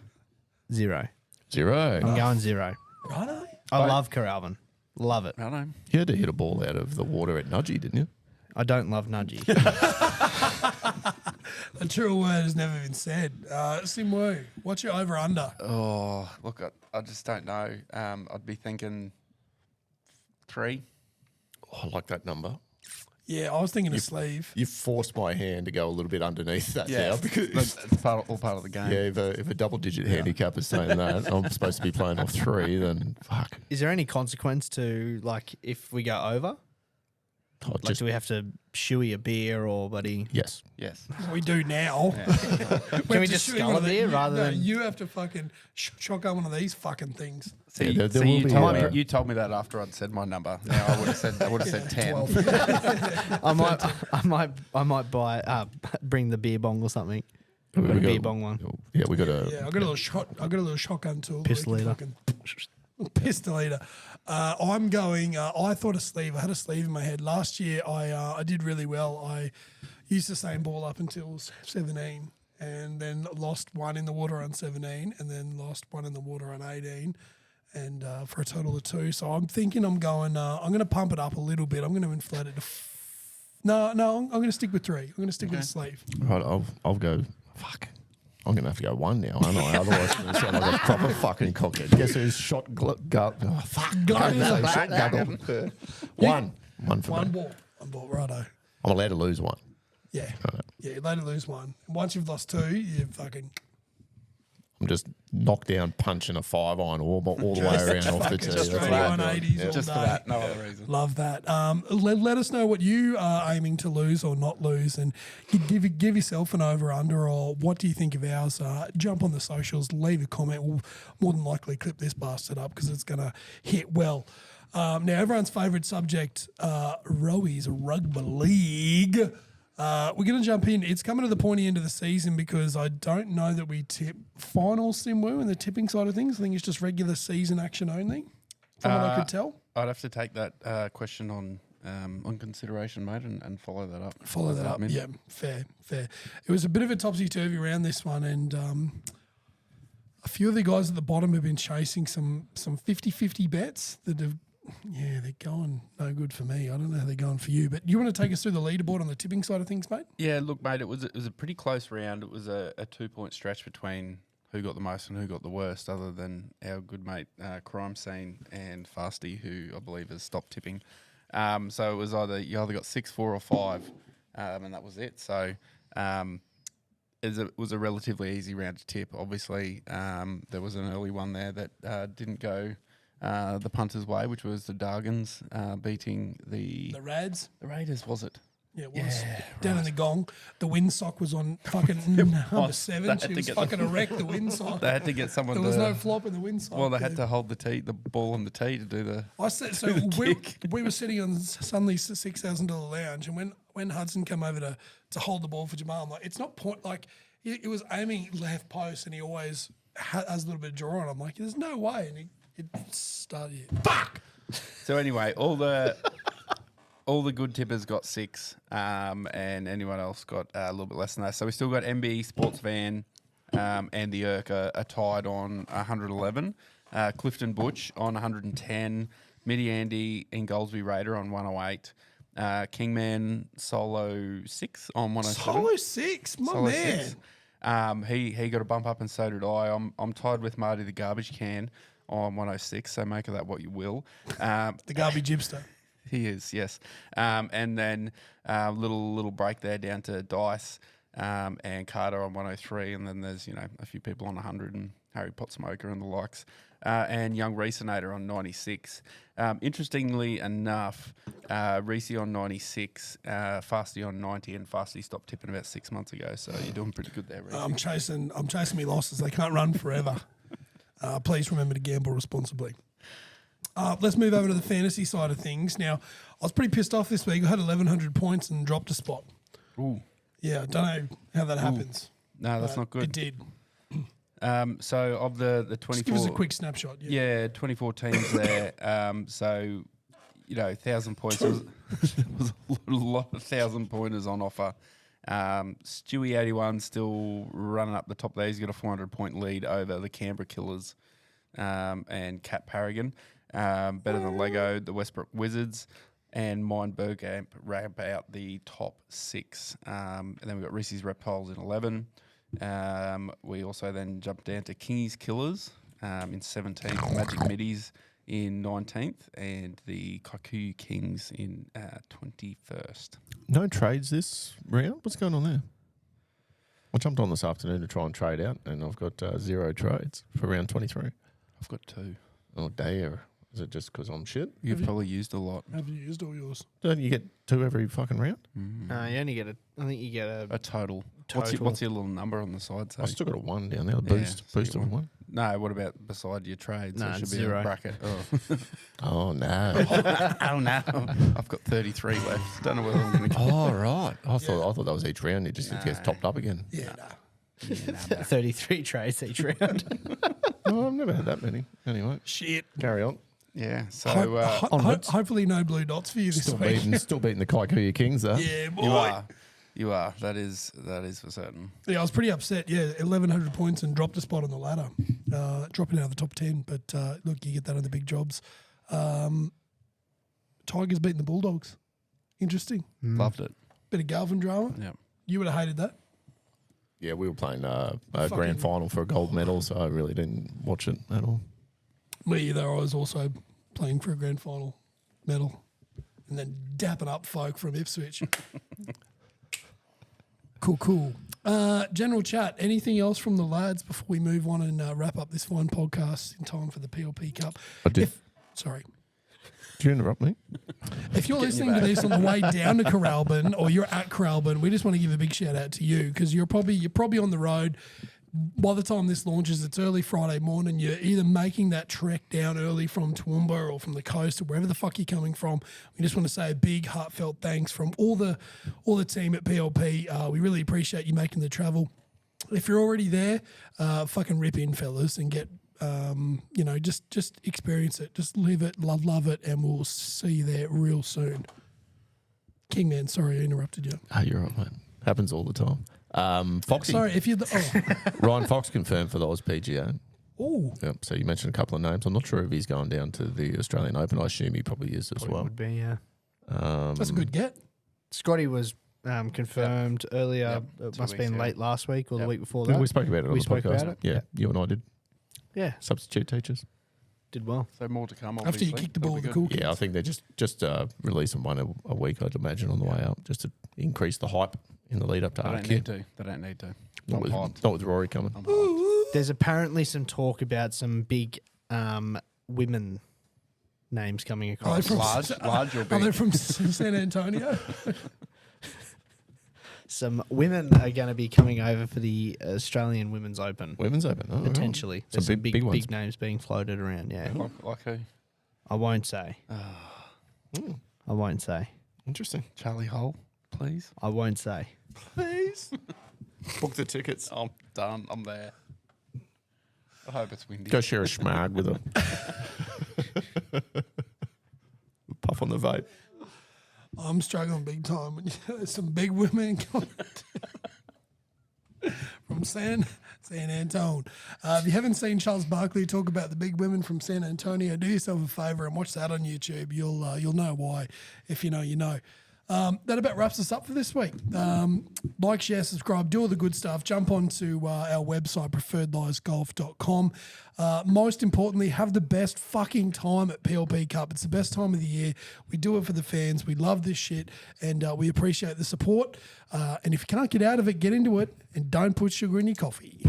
0. 0. I'm going 0. Righto. I love Coralbin. Love it. I know. You had to hit a ball out of the water at Nudgy, didn't you? I don't love Nudgy. A truer word has never been said. Simwu, what's your over under? Oh, look, I just don't know. I'd be thinking 3. Oh, I like that number. Yeah, I was thinking a sleeve. You forced my hand to go a little bit underneath that now because it's all part of the game. yeah, if a double-digit handicap is saying that, I'm supposed to be playing off 3, then fuck. Is there any consequence to, like, if we go over? Oh, Like, just do we have to shoey a beer or, buddy? yes. Yes. We do now. Can we just scull a beer rather than... You have to fucking shotgun one of these fucking things. See, Yeah, there will you, be, you told me that after I'd said my number. Now I would have said 10. 12. I might buy bring the beer bong or something. We've got a beer bong one. Yeah, we got a. Yeah, I got a little shot. I got a little shotgun tool. Pistolator. Pistolator. I'm going. I thought a sleeve. I had a sleeve in my head last year. I did really well. I used the same ball up until 17, and then lost one in the water on 17, and then lost one in the water on 18, and for a total of 2. So I'm thinking I'm going. I'm going to pump it up a little bit. I'm going to inflate it to. No, I'm going to stick with 3. I'm going to stick with a sleeve. Right, I'll go. Fuck. I'm going to have to go 1 now, aren't I? Otherwise, it's going to sound like a proper fucking cockhead. Guess who's shot gut? Oh, fuck. Shot guggle. 1. 1 for One me. ball. One ball. Righto. I'm allowed to lose 1. Yeah. Yeah, you're allowed to lose 1. And once you've lost 2, you fucking... I'm just knocked down punching a 5-iron all the way around off the tee. Just That's straight what I'm on doing. 80s all Just for day. that, no other reason. Love that. Let us know what you are aiming to lose or not lose, and give yourself an over/under, or what do you think of ours? Jump on the socials, leave a comment. We'll more than likely clip this bastard up because it's going to hit well. Now, everyone's favourite subject, Rowies Rugby League. We're going to jump in. It's coming to the pointy end of the season because I don't know that we tip final Simwu in the tipping side of things. I think it's just regular season action only, from what I could tell. I'd have to take that question on consideration, mate, and follow that up. Follow that up. Min. Yeah, fair. It was a bit of a topsy-turvy round, this one, and a few of the guys at the bottom have been chasing some 50-50 bets that have, they're going no good for me. I don't know how they're going for you, but you want to take us through the leaderboard on the tipping side of things, mate? Yeah, look, mate, it was a pretty close round. It was a 2-point stretch between who got the most and who got the worst, other than our good mate Crime Scene and Fasty, who I believe has stopped tipping. So it was you either got 6, 4, or 5, and that was it. So it was a relatively easy round to tip. Obviously, there was an early one there that didn't go the punters' way, which was the Dargans beating the Rads. The Raiders, was it? Yeah, it was. Down in the gong. The windsock was on fucking number 7. She was fucking erect, the windsock. They had to get someone There was no flop in the windsock. Well, they had to hold the ball on the tee to do the... I said, so we were sitting on Sunley's $6,000 lounge, and when Hudson came over to hold the ball for Jamal, I'm like, it's not point, like, it was aiming left post, and he always has a little bit of draw on. I'm like, there's no way. And it started, fuck! So anyway, all the good tippers got 6, and anyone else got a little bit less than that. So we still got MB, Sports Van, and the Irk are tied on 111. Clifton Butch on 110. Mitty Andy and Goldsby Raider on 108. Kingman Solo 6 on 107. Solo 6, my Solo man. 6. He got a bump up, and so did I. I'm tied with Marty the garbage can on 106. So make of that what you will. The garbage hipster. He is, yes. And then little break there down to Dice and Carter on 103, and then there's a few people on 100 and Harry Potsmoker and the likes, and Young Reesenator on 96. Interestingly enough, Reese on 96, Fasty on 90, and Fasty stopped tipping about 6 months ago. So you're doing pretty good there, Reese. I'm chasing me losses. They can't run forever. Please remember to gamble responsibly. Let's move over to the fantasy side of things. Now, I was pretty pissed off this week. I had 1,100 points and dropped a spot. Ooh. Yeah, I don't know how that happens. No, that's not good. It did. So of the 24... Just give us a quick snapshot. Yeah, 24 teams there. 1,000 points. was a lot of 1,000-pointers on offer. Stewie 81 still running up the top there. He's got a 400-point lead over the Canberra Killers and Cat Paragon. Better than Lego, the Westbrook Wizards, and Mindberg ramp out the top 6. And then we've got Reese's Reptiles in 11. We also then jumped down to Kingy's Killers in 17th, Magic Middies in 19th, and the Kikuyu Kings in 21st. No trades this round? What's going on there? I jumped on this afternoon to try and trade out, and I've got 0 trades for round 23. I've got 2. Oh, dear. Is it just because I'm shit? You've probably used a lot. Have you used all yours? Don't you get 2 every fucking round? No, you only get I think you get A total. Total. What's your little number on the side say? I still got a 1 down there. Boost so you of want- 1. No, what about beside your trade? No, So it should it's be 0. a bracket. Oh. Oh, no. oh no. I've got 33 left. Don't know whether I'm going to Oh, right. I thought that was each round. It just gets topped up again. Yeah, no. 33 trades each round. No, I've never had that many. Anyway, Shit. carry on. Yeah, so onwards. Hopefully no blue dots for you this Still week. beating the Kikuyu Kings, though. Yeah, boy. you are. That is for certain. Yeah, I was pretty upset. Yeah, 1,100 points and dropped a spot on the ladder, dropping out of the top 10. But look, you get that on the big jobs. Tigers beating the Bulldogs. Interesting. Loved it. Bit of Galvin drama. Yeah. You would have hated that. Yeah, we were playing a grand final for a gold medal, so I really didn't watch it at all. Me either. I was also playing for a grand final medal and then dapping up folk from Ipswich. Cool. General chat. Anything else from the lads before we move on and wrap up this fine podcast in time for the PLP Cup? I did. Sorry. Did you interrupt me? If you're listening to this on the way down to Coralbin or you're at Coralbin, we just want to give a big shout out to you because you're probably on the road. By the time this launches, it's early Friday morning. You're either making that trek down early from Toowoomba or from the coast or wherever the fuck you're coming from. We just want to say a big heartfelt thanks from all the team at PLP. We really appreciate you making the travel. If you're already there, fucking rip in, fellas, and get just experience it. Just live it, love it, and we'll see you there real soon. Kingman, sorry I interrupted you. Oh, you're right, mate. Happens all the time. Foxy. Sorry, if you're Ryan Fox confirmed for the Oz PGA. Oh. Yep. So you mentioned a couple of names. I'm not sure if he's going down to the Australian Open. I assume he probably is as well. Would be, yeah. That's a good get. Scotty was confirmed earlier. It 2 must have been weeks, late last week or the week before Yeah, that. we spoke about it on We the spoke podcast. about it? Yeah, you and I did. Yeah, Substitute teachers. did well. So more to come. After Obviously. you kick the That'll ball be with the good. cool kids. Yeah, I think they're just releasing one a week, I'd imagine, on the way up, just to increase the hype in the lead up to They don't Arcade. need to. They don't need to. Not I'm with, hyped. not with Rory coming. I'm hyped. There's apparently some talk about some big women names coming Are they across. from, Large or are they big? from San Antonio? Some women are going to be coming over for the Australian Women's Open. Women's Open. Oh, Potentially. Some There's some big ones. big names being floated around, yeah. Like who? I won't say. I won't say. Interesting. Charlie Hull, please. I won't say. Please. Book the tickets. I'm done. I'm there. I hope it's windy. Go share a schmag with her. Puff on the vape. I'm struggling big time. There's some big women coming from San Antonio. If you haven't seen Charles Barkley talk about the big women from San Antonio, do yourself a favour and watch that on YouTube. You'll know why. If you know, you know. That about wraps us up for this week. Like, share, subscribe, do all the good stuff. Jump onto our website, preferredliesgolf.com. Most importantly, have the best fucking time at PLP Cup. It's the best time of the year. We do it for the fans. We love this shit, and we appreciate the support. And if you can't get out of it, get into it, and don't put sugar in your coffee.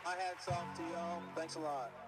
My hat's off to y'all. Thanks a lot.